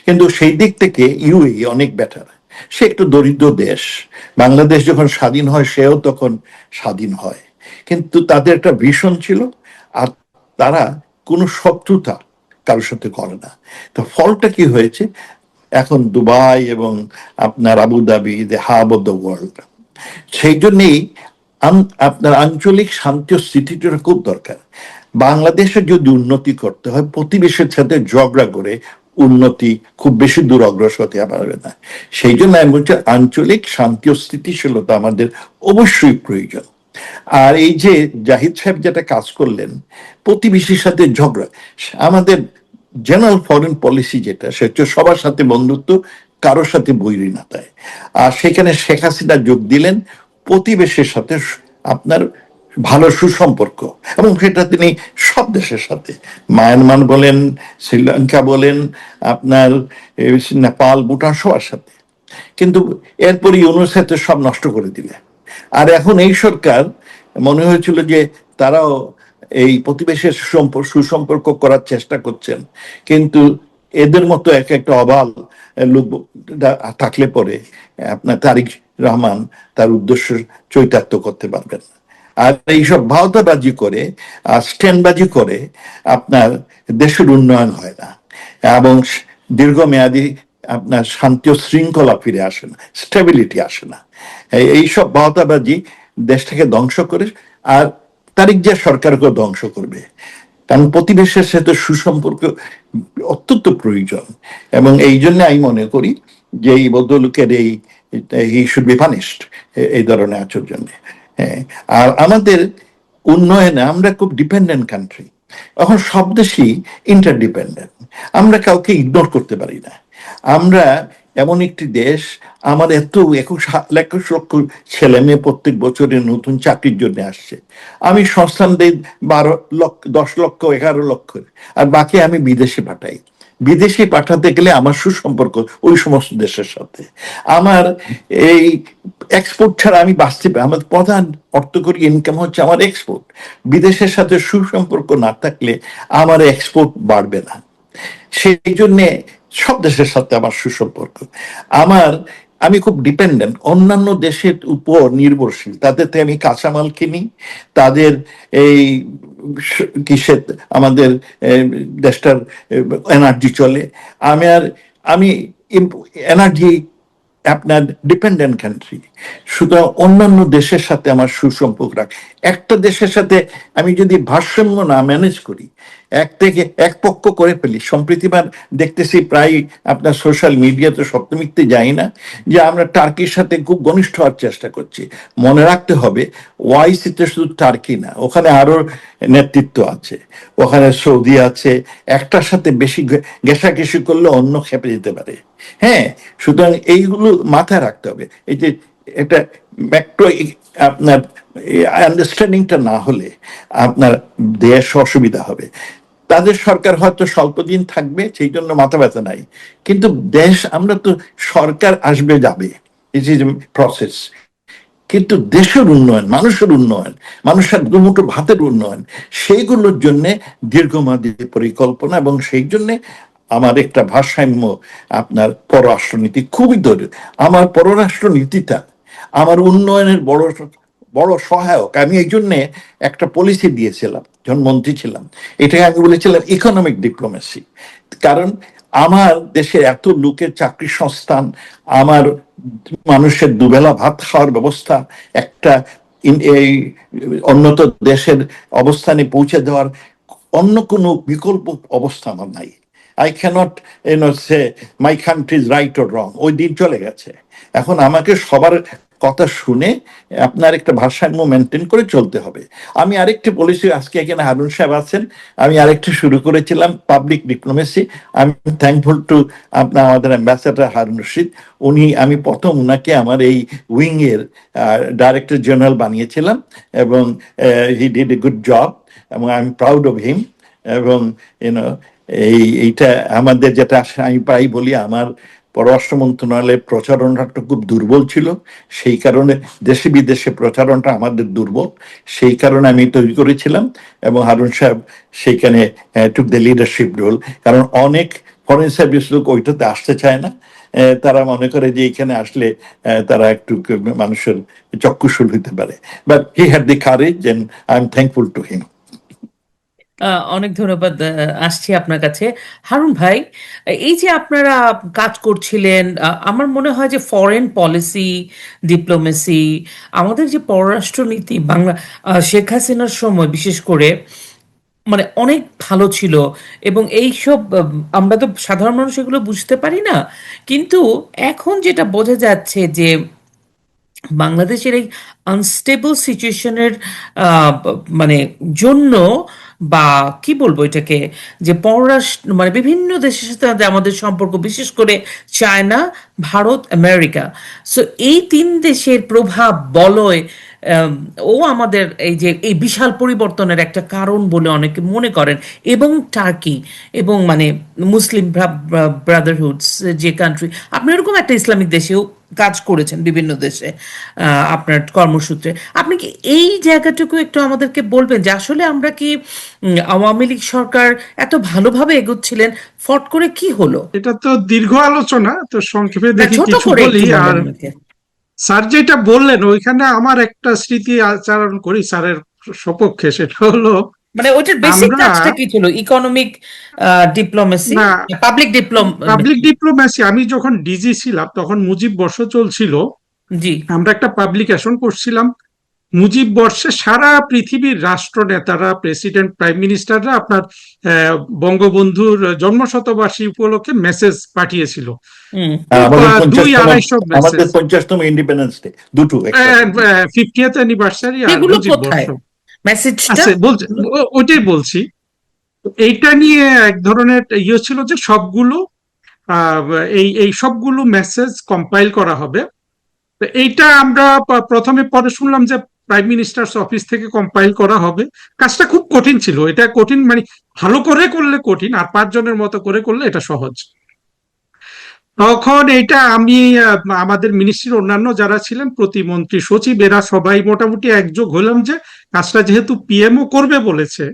কিন্তু সেই দিক থেকে ইউএই অনেক বেটার। সে একটু দরিদ্র দেশ, বাংলাদেশ যখন স্বাধীন হয় সেও তখন স্বাধীন হয়, কিন্তু তাদের একটা ভীষণ ছিল, আর তারা কোনো শত্রুতা কারোর সাথে করে না। তো ফলটা কি হয়েছে, এখন দুবাই এবং আপনার Abu Dhabi, the hub of the world. সেই জন্যেই আপনার আঞ্চলিক শান্তি ও স্থিতিটা খুব দরকার। বাংলাদেশে যদি উন্নতি করতে হয়, প্রতিবেশীর সাথে ঝগড়া করে উন্নতি খুব বেশি দূর অগ্রসর হতে পারবে না। সেই জন্য আমি বলছি আঞ্চলিক শান্তি ও স্থিতিশীলতা আমাদের অবশ্যই প্রয়োজন। আর এই যে জাহিদ সাহেব যেটা কাজ করলেন, প্রতিবেশীর সাথে ঝগড়া, আমাদের জেনারেল ফরেন পলিসি যেটা, সে হচ্ছে সবার সাথে বন্ধুত্ব, কারোর সাথে বৈরিতায়। আর সেখানে শেখ হাসিনা যোগ দিলেন প্রতিবেশীর সাথে আপনার ভালো সুসম্পর্ক, এবং সেটা তিনি সব দেশের সাথে, মায়ানমার বলেন, শ্রীলঙ্কা বলেন, আপনার নেপাল, ভুটান, সবার সাথে। কিন্তু এরপরই ইউনূস সাথে সব নষ্ট করে দিলে। আর এখন এই সরকার মনে হয়েছিল যে তারাও এই প্রতিবেশীর সুসম্পর্ক করার চেষ্টা করছেন, কিন্তু এদের মতো এক একটা অবাল লোক থাকলে পরে আপনার তারিক রহমান তার উদ্দেশ্য চরিতার্থ করতে পারবেন না। আর এইসব ভাওতাবাজি করে আর স্ট্যান্ডবাজি করে আপনার দেশের উন্নয়ন হয় না, এবং দীর্ঘমেয়াদী আপনার শান্তি ও শৃঙ্খলা ফিরে আসে না, স্টেবিলিটি আসে না। এইসব ভাওতাবাজি দেশটাকে ধ্বংস করে, আর তারিক যে সরকারকে ধ্বংস করবে। কারণ প্রতিবেশের সাথে সুসম্পর্ক অত্যন্ত প্রয়োজন, এবং এই জন্য আমি মনে করি যে এই ভদ্রলোকের হি শুড বি পানিশড এই ধরনের আচরণ। হ্যাঁ, আর আমাদের উন্নয়নে আমরা খুব ডিপেন্ডেন্ট কান্ট্রি, এখন সব দেশই ইন্টারডিপেন্ডেন্ট, আমরা কাউকে ইগনোর করতে পারি না। আমরা এমন একটি দেশ, আমার এত 21 লক্ষ ছেলে মেয়ে প্রত্যেক বছরে নতুন চাকরির জন্য আসছে, আমি সংস্থান দিই 12 লক্ষ, 10 লক্ষ, 11 লক্ষ, আর বাকি আমি বিদেশে পাঠাই। বিদেশে পাঠাতে গেলে আমার সুসম্পর্ক ওই সমস্ত দেশের সাথে, আমার এই এক্সপোর্ট ছাড়া আমি বাঁচতে পারি। আমার প্রধান অর্থকরী ইনকাম হচ্ছে আমার এক্সপোর্ট। বিদেশের সাথে সুসম্পর্ক না থাকলে আমার এক্সপোর্ট বাড়বে না। সেই জন্যে সব দেশের সাথে আমার সুসম্পর্ক। আমি খুব ডিপেন্ডেন্ট, অন্যান্য দেশের উপর নির্ভরশীল। তাদের থেকে আমি কাঁচামাল কিনি, তাদের এই কিসে আমাদের দেশটার এনার্জি চলে। আমি এনার্জি আপনার ডিপেন্ডেন্ট কান্ট্রি, সুতরাং অন্যান্য দেশের সাথে আমার সুসম্পর্ক রাখ। একটা দেশের সাথে আমি যদি ভারসাম্য না ম্যানেজ করি, এক পক্ষ করে ফেলি। সম্প্রতিবার দেখতেছি প্রায় আপনার সোশ্যাল মিডিয়াতে, সপ্তমিকতে যাই না, যে আমরা টার্কির সাথে খুব ঘনিষ্ঠ হওয়ার চেষ্টা করছি। মনে রাখতে হবে ওআইসিতে শুধু টার্কি না, ওখানে আরো নেতৃত্ব আছে, ওখানে সৌদি আছে। একটার সাথে বেশি ঘেঁষাঘেঁষি করলে অন্য খেপে যেতে পারে। হ্যাঁ, সুতরাং এইগুলো মাথায় রাখতে হবে। এই যে একটা ম্যাক্রো আপনার আন্ডারস্ট্যান্ডিংটা না হলে আপনার দেশ অসুবিধা হবে। তাদের সরকার হয়তো স্বল্প দিন থাকবে, সেই জন্য মাথা ব্যথা নাই, কিন্তু দেশ, আমরা তো সরকার আসবে যাবে, ইট ইজ প্রসেস, কিন্তু দেশের উন্নয়ন, মানুষের উন্নয়ন, মানুষের দুমুঠো ভাতের উন্নয়ন, সেইগুলোর জন্য দীর্ঘমেয়াদী পরিকল্পনা, এবং সেই জন্য আমার একটা ভারসাম্য আপনার পররাষ্ট্রনীতি খুবই দরকার। আমার পররাষ্ট্রনীতিটা আমার উন্নয়নের বড় বড় সহায়ক। আমি এই জন্যে একটা পলিসি দিয়েছিলাম যখন মন্ত্রী ছিলাম, এটাকে আমি বলেছিলাম ইকোনমিক ডিপ্লোমেসি। কারণ আমার দেশে এত লোকের চাকরি সংস্থান, আমার মানুষের দুবেলা ভাত খাওয়ার ব্যবস্থা, একটা এই উন্নত দেশের অবস্থানে পৌঁছে দেওয়ার অন্য কোনো বিকল্প অবস্থা আমার নাই। I cannot say my country is right or wrong, ওই দিন চলে গেছে। এখন আমাকে সবার কথা শুনে আপনার একটা ভারসাম্য মেনটেন করে চলতে হবে। আমি আরেকটি পলিসি, আজকে এখানে হারুন সাহেব আছেন, আমি আরেকটি শুরু করেছিলাম, পাবলিক ডিপ্লোমেসি। আমি থ্যাঙ্কফুল টু আপনার আমাদের অ্যাম্বাসেডার হারুন রশিদ। আমি প্রথম উনাকে আমার এই উইং এর ডাইরেক্টর জেনারেল বানিয়েছিলাম, এবং he did a good job, এবং I am proud of him. এবং ইউনো এইটা আমাদের যেটা আমি প্রায় বলি, আমার পররাষ্ট্র মন্ত্রণালয়ের প্রচারণাটা খুব দুর্বল ছিল, সেই কারণে দেশে বিদেশে প্রচারণটা আমাদের দুর্বল, সেই কারণে আমি তৈরি করেছিলাম। এবং হারুন সাহেব সেইখানে টুক দ্য লিডারশিপ রোল, কারণ অনেক ফরেন সার্ভিস লোক ওইটাতে আসতে চায় না। তারা মনে করে যে এখানে আসলে তারা একটু মানুষের চক্ষুশূল হইতে পারে। But he had the courage, and I am thankful to him. অনেক ধন্যবাদ। আসছি আপনার কাছে হারুন ভাই। এই যে আপনারা কাজ করছিলেন, আমার মনে হয় যে ফরেন পলিসি, ডিপ্লোমেসি, আমাদের যে পররাষ্ট্রনীতি বাংলা শেখ হাসিনার সময় বিশেষ করে মানে অনেক ভালো ছিল। এবং এইসব আমরা তো সাধারণ মানুষ এগুলো বুঝতে পারি না, কিন্তু এখন যেটা বোঝা যাচ্ছে যে বাংলাদেশের এই আনস্টেবল সিচুয়েশনের মানে জন্য, বা কি বলবো এটাকে, যে পররাষ্ট্র মানে বিভিন্ন দেশের সাথে আমাদের সম্পর্ক, বিশেষ করে চায়না, ভারত, আমেরিকা, সো এই তিন দেশের প্রভাব বলয় আম, ও আমাদের এই যে এই বিশাল পরিবর্তনের একটা কারণ বলে অনেকে মনে করেন। এবং টার্কি, এবং মানে মুসলিম ব্রাদারহুড যে কান্ট্রি, আপনি এরকম একটা ইসলামিক দেশেও কাজ করেছেন বিভিন্ন দেশে আপনার কর্মসূত্রে। আপনি কি এই জায়গাটুকু একটু আমাদেরকে বলবেন যে আসলে আমরা কি আওয়ামী লীগ সরকার এত ভালোভাবে এগোচ্ছিলেন, ফট করে কি হলো? এটা তো দীর্ঘ আলোচনা, তো সংক্ষেপে না, দেখি ছোট কিছু করে বলি। একটু আর বলেন আমাকে। স্যার যেটা বললেন ওইখানে আমার একটা স্মৃতি আচরণ করি স্যারের সপক্ষে, সেটা হলো মানে ওইটার বেসিক আমরা কাজটা কি ছিল? ইকোনমিক ডিপ্লোমেসি, না পাবলিক পাবলিক ডিপ্লোমেসি? ডিপ্লোম্যাসি, আমি যখন ডিজি ছিলাম তখন মুজিব বর্ষ চলছিল, জি। আমরা একটা পাবলিকেশন করছিলাম। মুজিব বর্ষে সারা পৃথিবীর রাষ্ট্র নেতারা, প্রেসিডেন্ট, প্রাইম মিনিস্টাররা আপনার বঙ্গবন্ধুর জন্মশতবার্ষিকী উপলক্ষে মেসেজ পাঠিয়েছিল। হুম। আর খুব আমাদের 200-250 মেসেজ, 50তম ইন্ডিপেন্ডেন্স ডে, দুটো একসাথে। 50th অ্যানিভার্সারি আর সেগুলো মুজিব বর্ষ কোথায়, মেসেজটা? আছে বলছে। ওইটাই বলছি। এইটা নিয়ে এক ধরনের ইয়ে ছিল যে সবগুলো আহ, এই এই সবগুলো মেসেজ কম্পাইল করা হবে। তো এইটা আমরা প্রথমে পরে শুনলাম যে প্রাইম মিনিস্টার্স অফিস থেকে কম্পাইল করা হবে। কাজটা খুব কঠিন ছিল, এটা কঠিন মানে ভালো করে করলে কঠিন, আর 5 জনের মতো করে করলে এটা সহজ। তখন এইটা আমি আমাদের মিনিস্ট্রির অন্যান্য যারা ছিলেন, প্রতিমন্ত্রী, সচিব, এরা সবাই মোটামুটি একযোগ হলাম যে কাজটা যেহেতু পিএমও করবে বলেছে,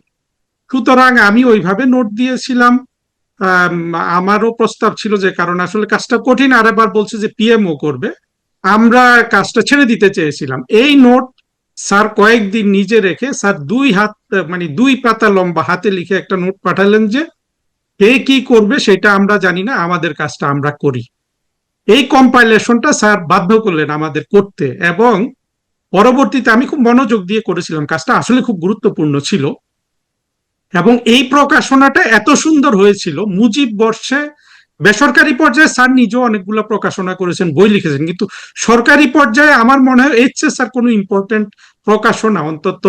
সুতরাং আমি ওইভাবে নোট দিয়েছিলাম। আম, আমারও প্রস্তাব ছিল যে কারণ আসলে কাজটা কঠিন, আর এবার বলছে যে পিএমও করবে, আমরা কাজটা ছেড়ে দিতে চেয়েছিলাম। এই নোট স্যার কয়েকদিন নিজে রেখে, স্যার 2 হাত মানে 2 পাতা লম্বা হাতে লিখে একটা নোট পাঠালেন যে কে কি করবে সেটা আমরা জানি না, আমাদের কাজটা আমরা করি। এই কম্পাইলেশনটা স্যার বাধ্য করলেন আমাদের করতে, এবং পরবর্তীতে আমি খুব মনোযোগ দিয়ে করেছিলাম, কাজটা আসলে খুব গুরুত্বপূর্ণ ছিল। এবং এই প্রকাশনাটা এত সুন্দর হয়েছিল মুজিব বর্ষে। বেসরকারি পর্যায়ে স্যার নিজেও অনেকগুলো প্রকাশনা করেছেন, বই লিখেছেন, কিন্তু সরকারি পর্যায়ে আমার মনে হয় এর চেয়ে স্যার কোনো ইম্পর্টেন্ট প্রকাশনা অন্তত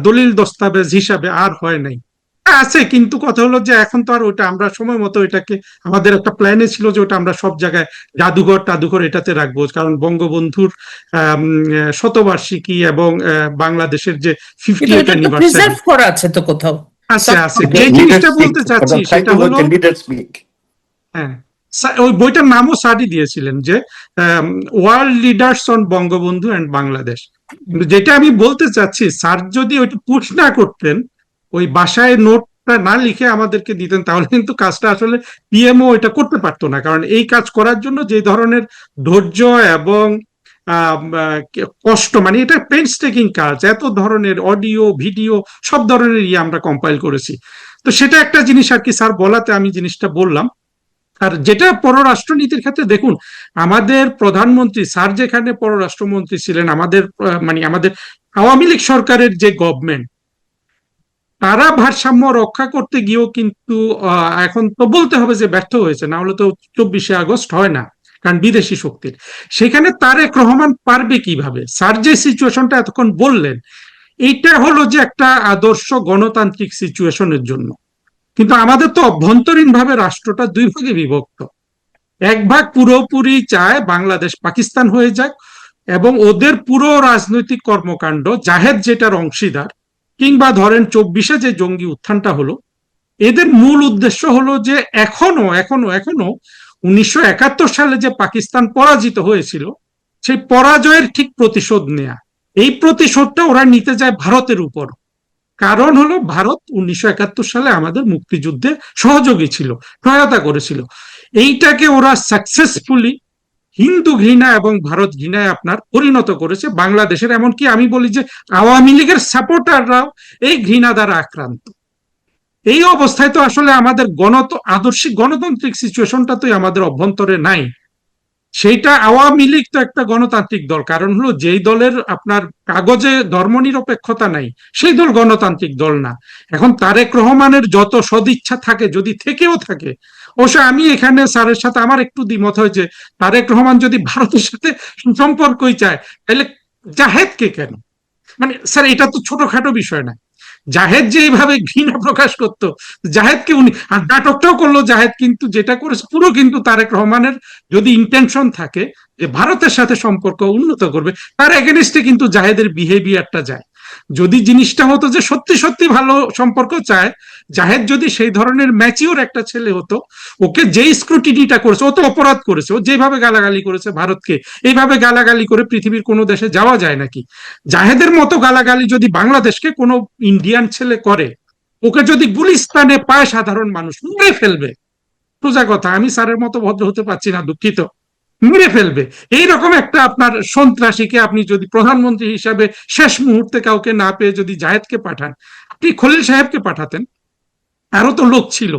দলিল দস্তাবেজ হিসাবে আর হয় নাই। আছে, কিন্তু কথা হলো যে এখন তো আর ওটা আমরা সময় মতো এটাকে, আমাদের একটা প্ল্যানে ছিল যে ওটা আমরা সব জায়গায় জাদুঘর টাদুঘর এটাতে রাখবো, কারণ বঙ্গবন্ধুর শতবার্ষিকী এবং বাংলাদেশের যে কিন্তু 50th এটা তো অ্যানিভার্সারি প্রিজার্ভ করা আছে তো কোথাও। আছে আছে। তথ্য। যে লিডার জিনিসটা স্পিক, বলতে চাচ্ছি সেটা টাইটেল হলো, হচ্ছে লিডার স্পিক। হ্যাঁ, ওই বইটার নামও স্যারই দিয়েছিলেন যে world leaders on Bangabandhu and Bangladesh. কিন্তু যেটা আমি বলতে চাচ্ছি, স্যার যদি ওইটা পুশ না করতেন, ওই বাসায় নোটটা না লিখে আমাদেরকে দিতেন, তাহলে কিন্তু কাজটা আসলে পিএমও এটা করতে পারতো না। কারণ এই কাজ করার জন্য যে ধরনের ধৈর্য এবং কষ্ট, মানে এটা পেইনস্টেকিং কাজ, এত ধরনের অডিও ভিডিও সব ধরনের ইয়ে আমরা কম্পাইল করেছি। তো সেটা একটা জিনিস আর কি, স্যার বলাতে আমি জিনিসটা বললাম। আর যেটা পররাষ্ট্রনীতির ক্ষেত্রে দেখুন, আমাদের প্রধানমন্ত্রী স্যার যেখানে পররাষ্ট্রমন্ত্রী ছিলেন, আমাদের মানে আমাদের আওয়ামী লীগ সরকারের যে গভর্নমেন্ট, তারা ভারসাম্য রক্ষা করতে গিয়েও কিন্তু এখন তো বলতে হবে যে ব্যর্থ হয়েছে, না হলে তো 24শে আগস্ট হয় না, কারণ বিদেশি শক্তির। সেখানে তারেক রহমান পারবে কিভাবে? স্যার যে সিচুয়েশনটা এতক্ষণ বললেন, এইটা হলো যে একটা আদর্শ গণতান্ত্রিক সিচুয়েশনের জন্য। কিন্তু আমাদের তো অভ্যন্তরীণ ভাবে রাষ্ট্রটা 2 ভাগে বিভক্ত। এক ভাগ পুরোপুরি চায় বাংলাদেশ পাকিস্তান হয়ে যাক, এবং ওদের পুরো রাজনৈতিক কর্মকাণ্ড, জাহেদ যেটার অংশীদার, কিংবা ধরেন 24শে যে জঙ্গি উত্থানটা হলো, এদের মূল উদ্দেশ্য হলো যে এখনো এখনো এখনো 1971 সালে যে পাকিস্তান পরাজিত হয়েছিল, সেই পরাজয়ের ঠিক প্রতিশোধ নেয়া। এই প্রতিশোধটা ওরা নিতে যায় ভারতের উপর। কারণ হলো ভারত 1971 সালে আমাদের মুক্তিযুদ্ধে সহযোগী ছিল, সহায়তা করেছিল। এইটাকে ওরা সাকসেসফুলি হিন্দু ঘৃণা এবং ভারত ঘৃণায় আপনার পরিণত করেছে বাংলাদেশের। এমনকি আমি বলি যে আওয়ামী লীগের সাপোর্টাররাও এই ঘৃণা দ্বারা আক্রান্ত। এই অবস্থায় তো আসলে আমাদের আদর্শিক গণতান্ত্রিক সিচুয়েশনটা তো আমাদের অভ্যন্তরে নাই। সেইটা আওয়ামী লীগ তো একটা গণতান্ত্রিক দল, কারণ হলো যেই দলের আপনার কাগজে ধর্মনিরপেক্ষতা নাই সেই দল গণতান্ত্রিক দল না। এখন তারেক রহমানের যত সদিচ্ছা থাকে, যদি থেকেও থাকে, অবশ্য আমি এখানে স্যারের সাথে আমার একটু দ্বিমত হয়েছে, তারেক রহমান যদি ভারতের সাথে সম্পর্কই চায় তাহলে জাহেদকে কেন? মানে স্যার এটা তো ছোটখাটো বিষয় না। জাহেদ যে এইভাবে ঘৃণা প্রকাশ করতো, জাহেদকে উনি আর নাটকটাও করলো জাহেদ, কিন্তু যেটা করেছে পুরো কিন্তু তারেক রহমানের যদি ইন্টেনশন থাকে যে ভারতের সাথে সম্পর্ক উন্নত করবে, তার এগেনস্টে কিন্তু জাহেদের বিহেভিয়ারটা যায়। যদি জিনিসটা হতো যে সত্যি সত্যি ভালো সম্পর্ক চায়, জাহেদ যদি সেই ধরনের ম্যাচিওর একটা ছেলে হতো, ওকে যেই স্ক্রুটিনিটা করেছে, ও তো অপরাধ করেছে, ও যেভাবে গালাগালি করেছে ভারতকে, এইভাবে গালাগালি করে পৃথিবীর কোনো দেশে যাওয়া যায় নাকি? জাহেদের মতো গালাগালি যদি বাংলাদেশকে কোনো ইন্ডিয়ান ছেলে করে, ওকে যদি গুলিস্তানে পায় সাধারণ মানুষ, মেরে ফেলবে। সোজা কথা, আমি স্যারের মতো ভদ্র হতে পারছি না, দুঃখিত, মেরে ফেলবে। এইরকম একটা আপনার সন্ত্রাসীকে আপনি যদি প্রধানমন্ত্রী হিসাবে শেষ মুহূর্তে কাউকে না পেয়ে যদি জাহেদকে পাঠান, আপনি খলিল সাহেবকে পাঠাতেন, আরো তো লোক ছিল,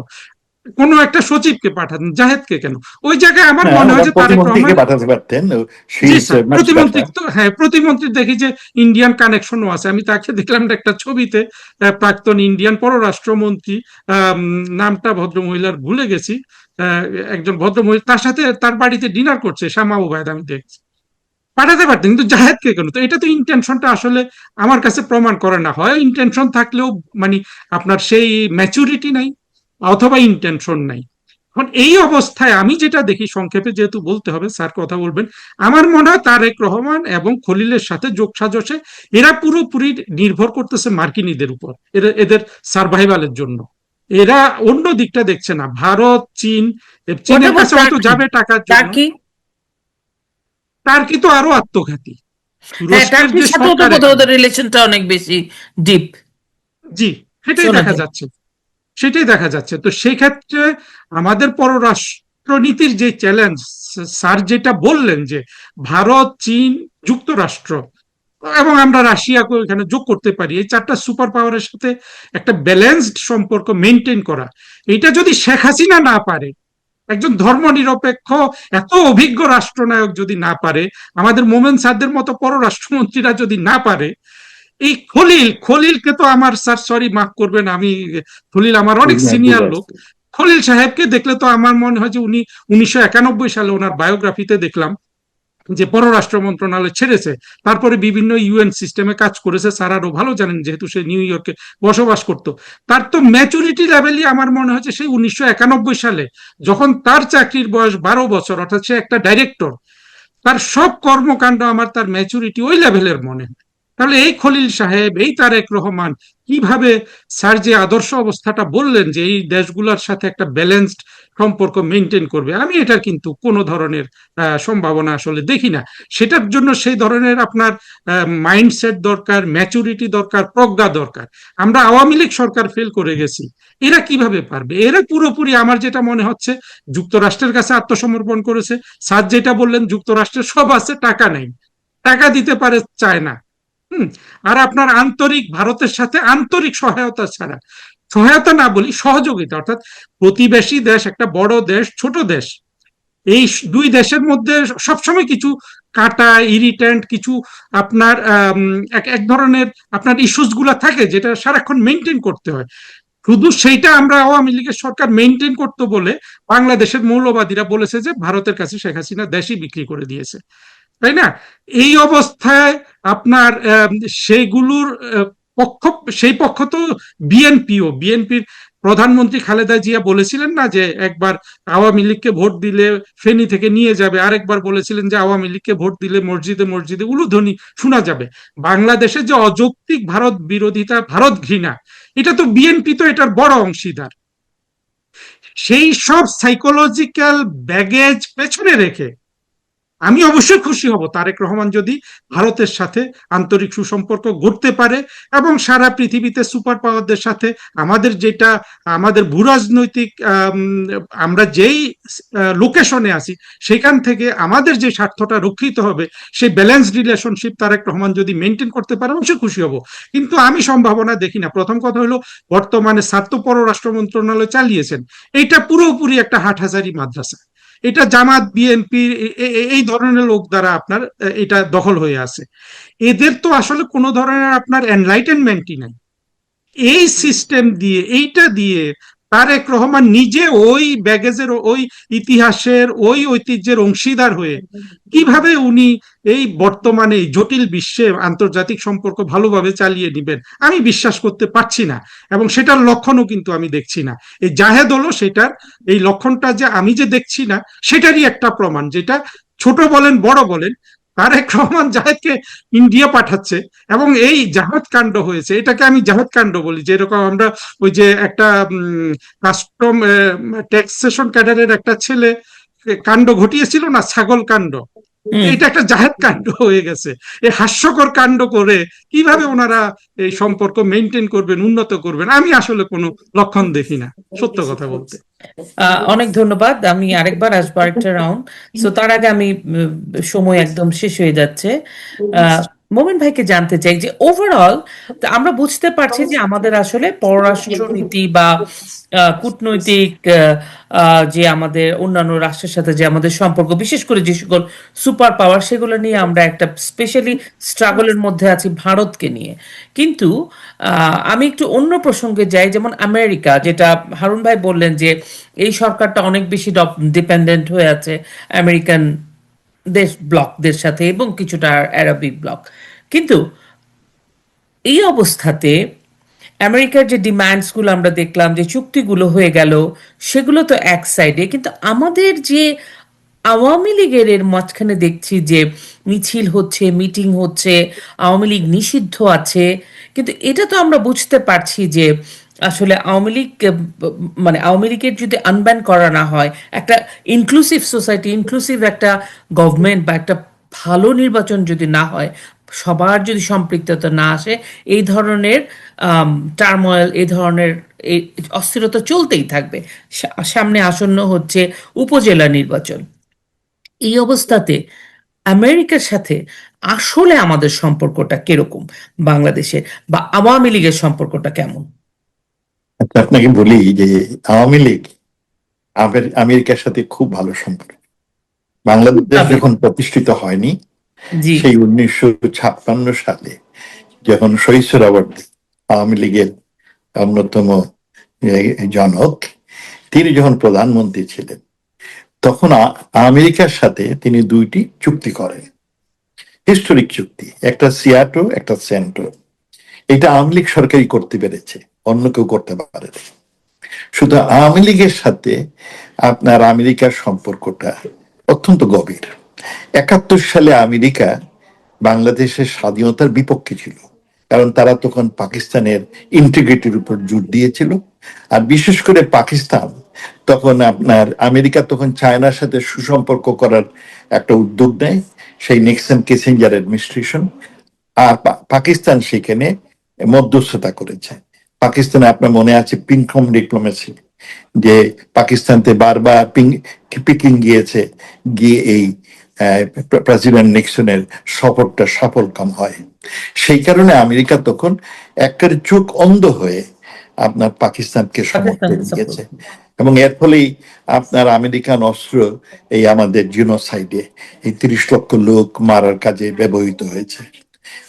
কোনো একটা সচিবকে পাঠাতেন, জাহেদকে কেন? ওই জায়গায় আমার হ্যাঁ, মনে হয় ওনার যে তারেক প্রতিমন্ত্রীকে রহমান, পাঠাতে পারতেন, she G is sir, much প্রতিমন্ত্রী বেটার। তো, হ্যাঁ প্রতিমন্ত্রী দেখি যে ইন্ডিয়ান কানেকশনও আছে। আমি তাকে দেখলাম একটা ছবিতে, প্রাক্তন ইন্ডিয়ান পররাষ্ট্রমন্ত্রী, নামটা ভদ্রমহিলার ভুলে গেছি, আহ, একজন ভদ্রমহিলা তার সাথে তার বাড়িতে ডিনার করছে, শামা ওবায়দ, আমি দেখছি। পাঠাতে পারতেন, কিন্তু জাহেদকে কেন? তো এটা তো ইন্টেনশনটা আসলে আমার কাছে প্রমাণ করে না, হয় ইন্টেনশন থাকলেও মানে আপনার সেই ম্যাচুরিটি নাই, অথবা ইন্টেনশন নাই। এখন এই অবস্থায় আমি যেটা দেখি, সংক্ষেপে যেহেতু বলতে হবে, স্যার কথা বলবেন, আমার মনে হয় তারেক রহমান এবং খলিলের সাথে যোগসাজশে এরা পুরোপুরি নির্ভর করতেছে মার্কিনীদের উপর, এদের সার্ভাইভালের জন্য। এরা অন্য দিকটা দেখছে না, ভারত, চীন, হোয়াট চীনের অ্যাবাউট কাছে হয়তো টার্কি? যাবে টাকার জন্য। টার্কি? টার্কি তো আরো আত্মঘাতী, হ্যাঁ, তুরস্কের যে টার্কির সাথেও তো সরকার বোধহয় এখন, ওদের রিলেশনটা অনেক বেশি ডিপ, জি, সেটাই শোনা দেখা যায়। যাচ্ছে, সেটাই দেখা যাচ্ছে। তো সেই ক্ষেত্রে আমাদের পররাষ্ট্রনীতির যে চ্যালেঞ্জ, স্যার যেটা বললেন যে ভারত, চীন, যুক্তরাষ্ট্র এবং আমরা রাশিয়াকে এখানে যোগ করতে পারি, এই চারটা সুপার পাওয়ারের সাথে একটা ব্যালেন্সড সম্পর্ক মেনটেন করা, এটা যদি শেখ হাসিনা না পারে, একজন ধর্মনিরপেক্ষ এত অভিজ্ঞ রাষ্ট্রনায়ক যদি না পারে, আমাদের মোমেন স্যারদের মতো পররাষ্ট্রমন্ত্রীরা যদি না পারে, এই খলিলকে তো আমার, স্যার সরি মাফ করবেন, আমি, খলিল আমার অনেক সিনিয়র লোক, খলিল সাহেবকে দেখলে তো আমার মনে হয় যে উনি 1991 সালে ওনার বায়োগ্রাফিতে দেখলাম যে পররাষ্ট্র মন্ত্রণালয় ছেড়েছে, তারপরে বিভিন্ন ইউএন সিস্টেমে কাজ করেছে, স্যার আরো ভালো জানেন যেহেতু সে নিউ ইয়র্কে বসবাস করত। তার তো ম্যাচুরিটি লেভেলই আমার মনে হচ্ছে সেই 1991 সালে, যখন তার চাকরির বয়স 12 বছর, অর্থাৎ সে একটা ডাইরেক্টর, তার সব কর্মকাণ্ড আমার তার ম্যাচুরিটি ওই লেভেলের মনে হয়। তাহলে এই খলিল সাহেব, এই তারেক রহমান কিভাবে স্যার যে আদর্শ অবস্থাটা বললেন যে এই দেশগুলোর সাথে একটা ব্যালেন্সড সম্পর্ক মেনটেন করবে, আমি এটা কিন্তু কোনো ধরনের সম্ভাবনা আসলে দেখি না। সেটার জন্য সেই ধরনের আপনার মাইন্ডসেট দরকার, ম্যাচুরিটি দরকার, প্রজ্ঞা দরকার। আমরা আওয়ামী লীগ সরকার ফেল করে গেছি, এরা কিভাবে পারবে? এরা পুরোপুরি আমার যেটা মনে হচ্ছে যুক্তরাষ্ট্রের কাছে আত্মসমর্পণ করেছে। স্যার যেটা বললেন, যুক্তরাষ্ট্রের সব আছে, টাকা নেই, টাকা দিতে পারে চায় না। হুম। আর আপনার আন্তরিক ভারতের সাথে আন্তরিক সহায়তা ছাড়া, সহায়তা না বলি সহযোগিতা, অর্থাৎ প্রতিবেশী দেশ, একটা বড় দেশ, ছোট দেশ, এই দুই দেশের মধ্যে সবসময় কিছু কাটা, ইরিটেন্ট কিছু আপনার এক এক ধরনের আপনার ইস্যুস গুলা থাকে, যেটা সারাক্ষণ মেনটেন করতে হয়। শুধু সেইটা আমরা আওয়ামী লীগের সরকার মেনটেন করতে বলে বাংলাদেশের মৌলবাদীরা বলেছে যে ভারতের কাছে শেখ হাসিনা দেশই বিক্রি করে দিয়েছে, তাই না? এই অবস্থায় আপনার সেইগুলোর পক্ষ, সেই পক্ষ তো বিএনপির প্রধানমন্ত্রী খালেদা জিয়া বলেছিলেন না যে একবার আওয়ামী লীগকে ভোট দিলে ফেনী থেকে নিয়ে যাবে, আরেকবার বলেছিলেন যে আওয়ামী লীগকে ভোট দিলে মসজিদে মসজিদে উলুধ্বনি শোনা যাবে। বাংলাদেশে যে অযৌক্তিক ভারত বিরোধিতা, ভারত ঘৃণা, এটা তো বিএনপি তো এটার বড় অংশীদার। সেই সব সাইকোলজিক্যাল ব্যাগেজ পেছনে রেখে আমি অবশ্যই খুশি হব তারেক রহমান যদি ভারতের সাথে আন্তরিক সুসম্পর্ক গড়তে পারে এবং সারা পৃথিবীতে সুপার পাওয়ারদের সাথে আমাদের যেটা, আমাদের ভূরাজনৈতিক আমরা যেই লোকেশনে আছি সেখান থেকে আমাদের যে স্বার্থটা রক্ষিত হবে, সেই ব্যালেন্সড রিলেশনশিপ তারেক রহমান যদি মেনটেন করতে পারে, অবশ্যই খুশি হব। কিন্তু আমি সম্ভাবনা দেখি না। প্রথম কথা হলো, বর্তমানে স্বার্থ পররাষ্ট্র মন্ত্রণালয় চালিয়েছেন, এটা পুরোপুরি একটা হাটহাজারি মাদ্রাসা। এটা জামাত বিএনপি এই ধরনের লোক দ্বারা আপনার এটা দখল হয়ে আছে। এদের তো আসলে কোনো ধরনের আপনার এনলাইটেনমেন্টই নাই। এই সিস্টেম দিয়ে, এইটা দিয়ে তারেক রহমান নিজে ওই ব্যাগেজের, ওই ইতিহাসের, ওই ঐতিহ্যের অংশীদার হয়ে কিভাবে উনি এই বর্তমানে এই জটিল বিশ্বে আন্তর্জাতিক সম্পর্ক ভালোভাবে চালিয়ে নেবেন আমি বিশ্বাস করতে পারছি না, এবং সেটার লক্ষণও কিন্তু আমি দেখছি না। এই জাহেদ হলো সেটার, এই লক্ষণটা যে আমি যে দেখছি না সেটারই একটা প্রমাণ, যেটা ছোট বলেন বড় বলেন, তারেক রহমান জাহেদকে ইন্ডিয়া পাঠাচ্ছে, এবং এই জাহাজ কাণ্ড হয়েছে, এটাকে আমি জাহাজ কাণ্ড বলি। যেরকম আমরা ওই যে একটা কাস্টম ট্যাক্সেশন ক্যাডারের একটা ছেলে কাণ্ড ঘটিয়েছিল না, ছাগল কাণ্ড, হুম। এটা একটা জাহেদ কাণ্ড হয়ে গেছে। এই হাস্যকর কাণ্ড করে কিভাবে ওনারা এই সম্পর্ক মেনটেন করবেন, উন্নত করবেন, আমি আসলে কোনো লক্ষণ দেখি না, সত্য কথা বলতে। অনেক ধন্যবাদ। আমি আরেকবার আসবো আরেকটা রাউন্ড। সো তার আগে আমি সময় একদম শেষ হয়ে যাচ্ছে। মোমেন ভাইকে জানতে চাই যে ওভারঅল আমরা বুঝতে পারছি যে আমাদের আসলে পররাষ্ট্রনীতি বা কূটনৈতিক যে আমাদের অন্যান্য রাষ্ট্রের সাথে যে আমাদের সম্পর্ক, বিশেষ করে যে সকল সুপার পাওয়ার, সেগুলো নিয়ে আমরা একটা স্পেশালি স্ট্রাগলের মধ্যে আছি ভারতকে নিয়ে। কিন্তু আমি একটু অন্য প্রসঙ্গে যাই, যেমন আমেরিকা, যেটা হারুন ভাই বললেন যে এই সরকারটা অনেক বেশি ডিপেন্ডেন্ট হয়ে আছে আমেরিকান ব্লকদের সাথে এবং কিছুটা আরবিক ব্লক। কিন্তু এই অবস্থাতে আমেরিকার যে ডিমান্ডসগুলো আমরা দেখলাম, যে চুক্তিগুলো হয়ে গেল, সেগুলো তো এক সাইডে, কিন্তু আমাদের যে আওয়ামী লীগের এর মাঝখানে দেখছি যে মিছিল হচ্ছে, মিটিং হচ্ছে, আওয়ামী লীগ নিষিদ্ধ আছে। কিন্তু এটা তো আমরা বুঝতে পারছি যে আসলে আওয়ামী লীগ মানে আওয়ামী লীগের যদি আনব্যান করা না হয়, একটা ইনক্লুসিভ সোসাইটি, ইনক্লুসিভ একটা গভর্নমেন্ট বা একটা ভালো নির্বাচন যদি না হয়, সবার যদি সম্পৃক্ততা না আসে, এই ধরনের টার্ময়েল, এই ধরনের এই অস্থিরতা চলতেই থাকবে। সামনে আসন্ন হচ্ছে উপজেলা নির্বাচন। এই অবস্থাতে আমেরিকার সাথে আসলে আমাদের সম্পর্কটা কিরকম, বাংলাদেশের বা আওয়ামী লীগের সম্পর্কটা কেমন? আচ্ছা, আপনাকে বলি যে আওয়ামী লীগ আমেরিকার সাথে খুব ভালো সম্পর্ক। বাংলাদেশ যখন প্রতিষ্ঠিত হয়নি, জি। সেই 1956 সালে যখন শহীদ সোহরাওয়ার্দী আওয়ামী লীগের অন্যতম জনক, তিনি যখন প্রধানমন্ত্রী ছিলেন, তখন আমেরিকার সাথে তিনি দুইটি চুক্তি করেন, হিস্টোরিক চুক্তি, একটা সিয়াটো, একটা সেন্টো। এটা আওয়ামী লীগ সরকারই করতে পেরেছে, অন্য কেউ করতে পারে। শুধু আওয়ামী লীগের সাথে আপনার আমেরিকার সম্পর্কটা অত্যন্ত গভীর। 71 সালে আমেরিকা বাংলাদেশের স্বাধীনতার বিপক্ষে ছিল, কারণ তারা তখন পাকিস্তানের ইন্টিগ্রিটির উপর জোর দিয়েছিল। আর বিশেষ করে পাকিস্তান তখন আপনার, আমেরিকা তখন চায়নার সাথে সুসম্পর্ক করার একটা উদ্যোগ নেয়, সেই নিক্সন কিসিঞ্জার অ্যাডমিনিস্ট্রেশন। আর পাকিস্তান সেখানে মধ্যস্থতা করেছে। পাকিস্তানে আপনার মনে আছে পিংকম ডিপ্লোমেসি, যে পাকিস্তানতে বারবার পিকিং গিয়েছে, গিয়ে এই প্রেসিডেন্ট নিক্সনের সফরটা সফলকাম হয়। সেই কারণে আমেরিকা তখন একের চোখ অন্ধ হয়ে আপনার পাকিস্তানকে সমর্থন দিয়েছে, এবং এর ফলেই আপনার আমেরিকান অস্ত্র এই আমাদের জিনোসাইডে এই 30 লক্ষ লোক মারার কাজে ব্যবহৃত হয়েছে।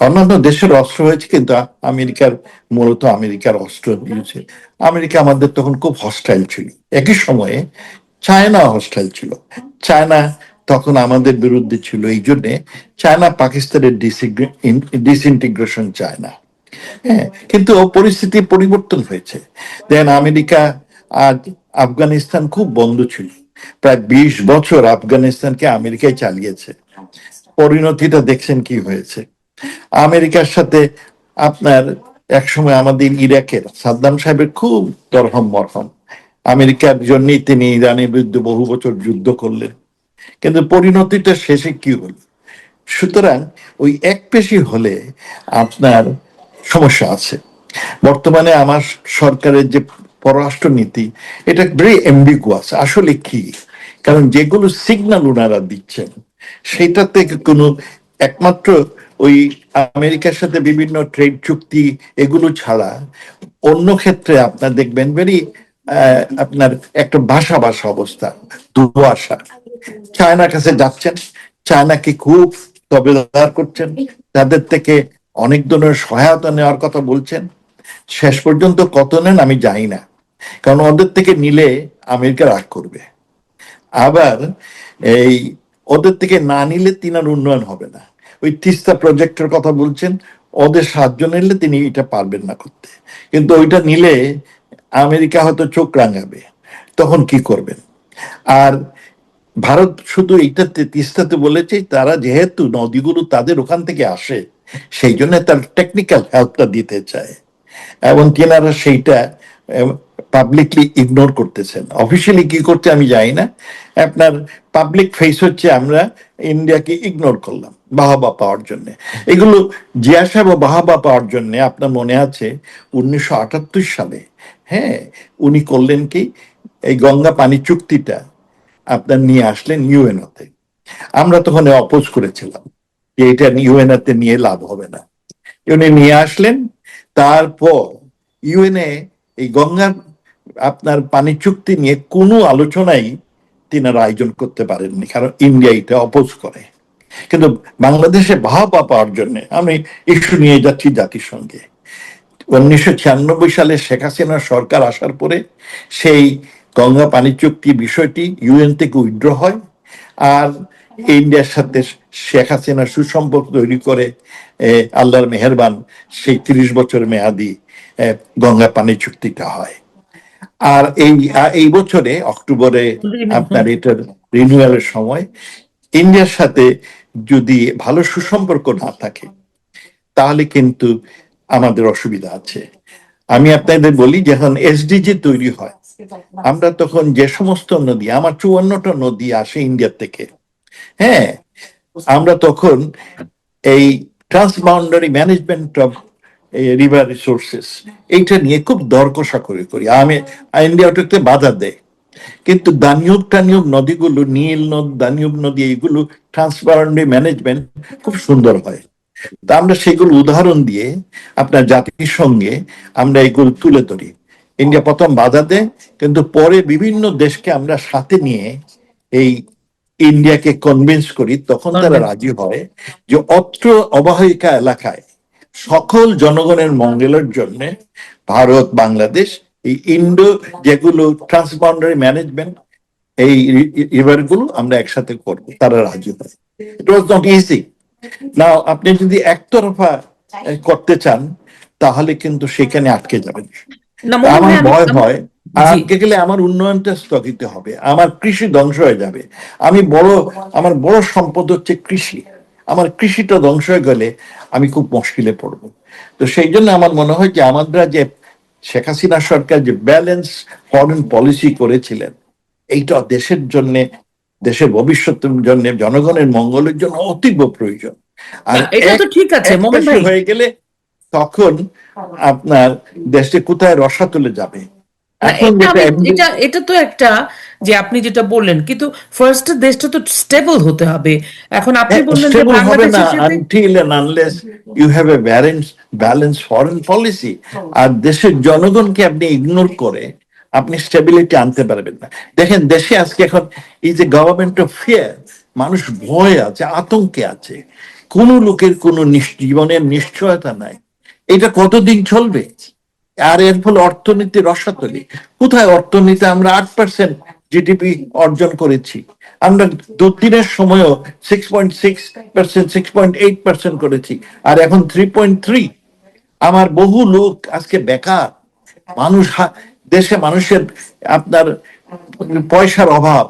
অন্যান্য দেশের অস্ত্র হয়েছে, কিন্তু আমেরিকার, মূলত আমেরিকার অস্ত্র দিয়েছে। আমেরিকা আমাদের তখন খুব হস্টাইল ছিল। একই সময়ে চায়না হস্টাইল ছিল। চায়না তখন আমাদের বিরুদ্ধে ছিল, এই জন্যে চায়না পাকিস্তানের ডিসইন্টিগ্রেশন চায় না। হ্যাঁ, কিন্তু পরিস্থিতি পরিবর্তন হয়েছে। দেন আমেরিকা, আর আফগানিস্তান খুব বন্ধ ছিল, প্রায় 20 বছর আফগানিস্তানকে আমেরিকায় চালিয়েছে। পরিণতিটা দেখছেন কি হয়েছে। আমেরিকার সাথে আপনার একসময় আমাদের ইরাকের সাদ্দাম সাহেবের খুব দরহম মরহম, আমেরিকার জন্যই তিনি ইরানের বিরুদ্ধে বহু বছর যুদ্ধ করলেন, কিন্তু পরিণতিটা শেষে কি হল? সুতরাং ওই একপেশি হলে আপনার সমস্যা আছে। বর্তমানে আমার সরকারের যে পররাষ্ট্রনীতি, এটা ভেরি এম্বিগুয়াস। আসলে কি, কারণ যেগুলো সিগন্যাল ওনারা দিচ্ছেন সেটা থেকে কোনো, একমাত্র ওই আমেরিকার সাথে বিভিন্ন ট্রেড চুক্তি এগুলো ছাড়া অন্য ক্ষেত্রে আপনার দেখবেন ভেরি আপনার একটা ভাষা ভাষা অবস্থা, দুর্বাসা। চায়নার কাছে যাচ্ছেন, চায়নাকে খুব তবেদার করছেন, তাদের থেকে অনেক ধরনের সহায়তা নেওয়ার কথা বলছেন। শেষ পর্যন্ত কত নেন আমি জানি না, কারণ ওদের থেকে নিলে আমেরিকা রাগ করবে। আবার এই ওদের থেকে না নিলে তিনার উন্নয়ন হবে না। ওই তিস্তা প্রজেক্টের কথা বলছেন, ওদের সাহায্য নিলে তিনি এটা পারবেন না করতে, কিন্তু ওইটা নিলে আমেরিকা হয়তো চোখ রাঙাবে, তখন কি করবেন? আর ভারত শুধু এইটাতে তিস্তাতে বলেছে তারা যেহেতু নদীগুলো তাদের ওখান থেকে আসে, সেই জন্য তার টেকনিক্যাল হেল্পটা দিতে চায়, এবং তেনারা সেইটা পাবলিকলি ইগনোর করতেছেন। অফিসিয়ালি কি করছে আমি জানি না। আপনার পাবলিক ফেস হচ্ছে আমরা ইন্ডিয়াকে ইগনোর করলাম বাহবা পাওয়ার জন্য। এগুলো জিয়া সাহেব বাহবা পাওয়ার জন্য আপনার মনে আছে 1978 সালে, হ্যাঁ, উনি করলেন কি, এই গঙ্গা পানি চুক্তিটা আপনার নিয়ে আসলেন ইউএনওতে। আমরা তখন অপোজ করেছিলাম যে এটা ইউএনওতে নিয়ে লাভ হবে না। উনি নিয়ে আসলেন, তারপর ইউএনএ এই গঙ্গার আপনার পানি চুক্তি নিয়ে কোনো আলোচনাই তিনারা আয়োজন করতে পারেননি, কারণ ইন্ডিয়া এটা অপোজ করে। কিন্তু বাংলাদেশে বাহবা পাওয়ার জন্য আমি ইস্যু নিয়ে যাচ্ছি জাতিসংঘে। 1996 সালে শেখ হাসিনার সরকার আসার পরে সেই গঙ্গা পানি চুক্তি বিষয়টি ইউএন থেকে উইথড্র হয়, আর ইন্ডিয়ার সাথে শেখ হাসিনা সুসম্পর্ক তৈরি করে আল্লাহর মেহেরবান সেই 30 বছর মেয়াদি গঙ্গা পানি চুক্তিটা হয়। আর এই বছরে অক্টোবরে আপনার এটার রিনিউয়ালের সময় ইন্ডিয়ার সাথে যদি ভালো সুসম্পর্ক না থাকে তাহলে কিন্তু আমাদের অসুবিধা আছে। আমি আপনাদের বলি, যখন এসডিজি তৈরি হয়, আমরা তখন যে সমস্ত নদী, আমার 54টা নদী আসে ইন্ডিয়া থেকে, হ্যাঁ, আমরা তখন এই transboundary management of river resources এইটা নিয়ে খুব দর কষাকষি করি। ইন্ডিয়া ওটাতে বাধা দেয়, কিন্তু দানিউব টানিউব নদীগুলো, নীল নদ, দানিউব নদী, এইগুলো ট্রান্সবাউন্ডারি ম্যানেজমেন্ট খুব সুন্দর হয়। তা আমরা সেগুলো উদাহরণ দিয়ে আপনার জাতিসংঘে আমরা এগুলো তুলে ধরি। ইন্ডিয়া প্রথম বাধা দেয়, কিন্তু পরে বিভিন্ন দেশকে আমরা সাথে নিয়ে এই ইন্ডিয়াকে কনভিন্স করি, তখন তারা রাজি হয় যে অত্র অববাহিকা এলাকায় সকল জনগণের মঙ্গলের জন্য ভারত, বাংলাদেশ এই ইন্ডো যেগুলো ট্রান্সবাউন্ডারি ম্যানেজমেন্ট এই রিভার গুলো আমরা একসাথে করবো, তারা রাজি হয়। ইট ওয়াজ নট ইজি। না, আপনি যদি একতরফা করতে চান তাহলে কিন্তু সেখানে আটকে যাবেন। না মনে আমার হয় ভয় হয় জি আটকে গেলে আমার উন্নয়নটা স্থগিত হবে, আমার কৃষি ধ্বংস হয়ে যাবে। আমার বড় সম্পদ হচ্ছে কৃষি, আমার কৃষিটা ধ্বংস হয়ে গেলে আমি খুব মুশকিলে পড়বো। তো সেই জন্য আমার মনে হয় যে আমরা যে শেখ হাসিনা সরকার যে ব্যালেন্স ফরেন পলিসি করেছিলেন, এইটা দেশের জন্য, দেশের ভবিষ্যতের জন্য, জনগণের মঙ্গলের জন্য অতীব প্রয়োজন। আর না এটা তো ঠিক আছে মোহন একপাশে ভাই। হয়ে গেলে তখন আপনার দেশে কোথায় রসাতলে যাবে। না এখন এটা যেটা এটা এটা তো একটা, যে আপনি যেটা বললেন, কিন্তু ফার্স্ট দেশটা তো স্টেবল হতে হবে। এখন আপনি বললেন যে স্টেবল হবে না বাংলাদেশের সাথে until and unless you have a balance foreign policy. আর দেশের জনগণকে আপনি ইগনোর করে আপনি স্টেবিলিটি আনতে পারবেন না। দেখেন দেশে আজকে এখন এই যে গভর্নমেন্ট অফ ফিয়ার, মানুষ ভয়ে আছে, আতঙ্কে আছে, কোন লোকের কোনো জীবনের নিশ্চয়তা নাই। এটা কতদিন চলবে? আর এর ফলে অর্থনীতি রসাতলে। কোথায় অর্থনীতি? আমরা 8% জিডিপি অর্জন করেছি, আমরা দুদিনের সময়ও 6.6%, 6.8% করেছি, আর এখন 3.3। আমার বহু লোক আজকে বেকার, মানুষ দেশে মানুষের আপনার পয়সার অভাব,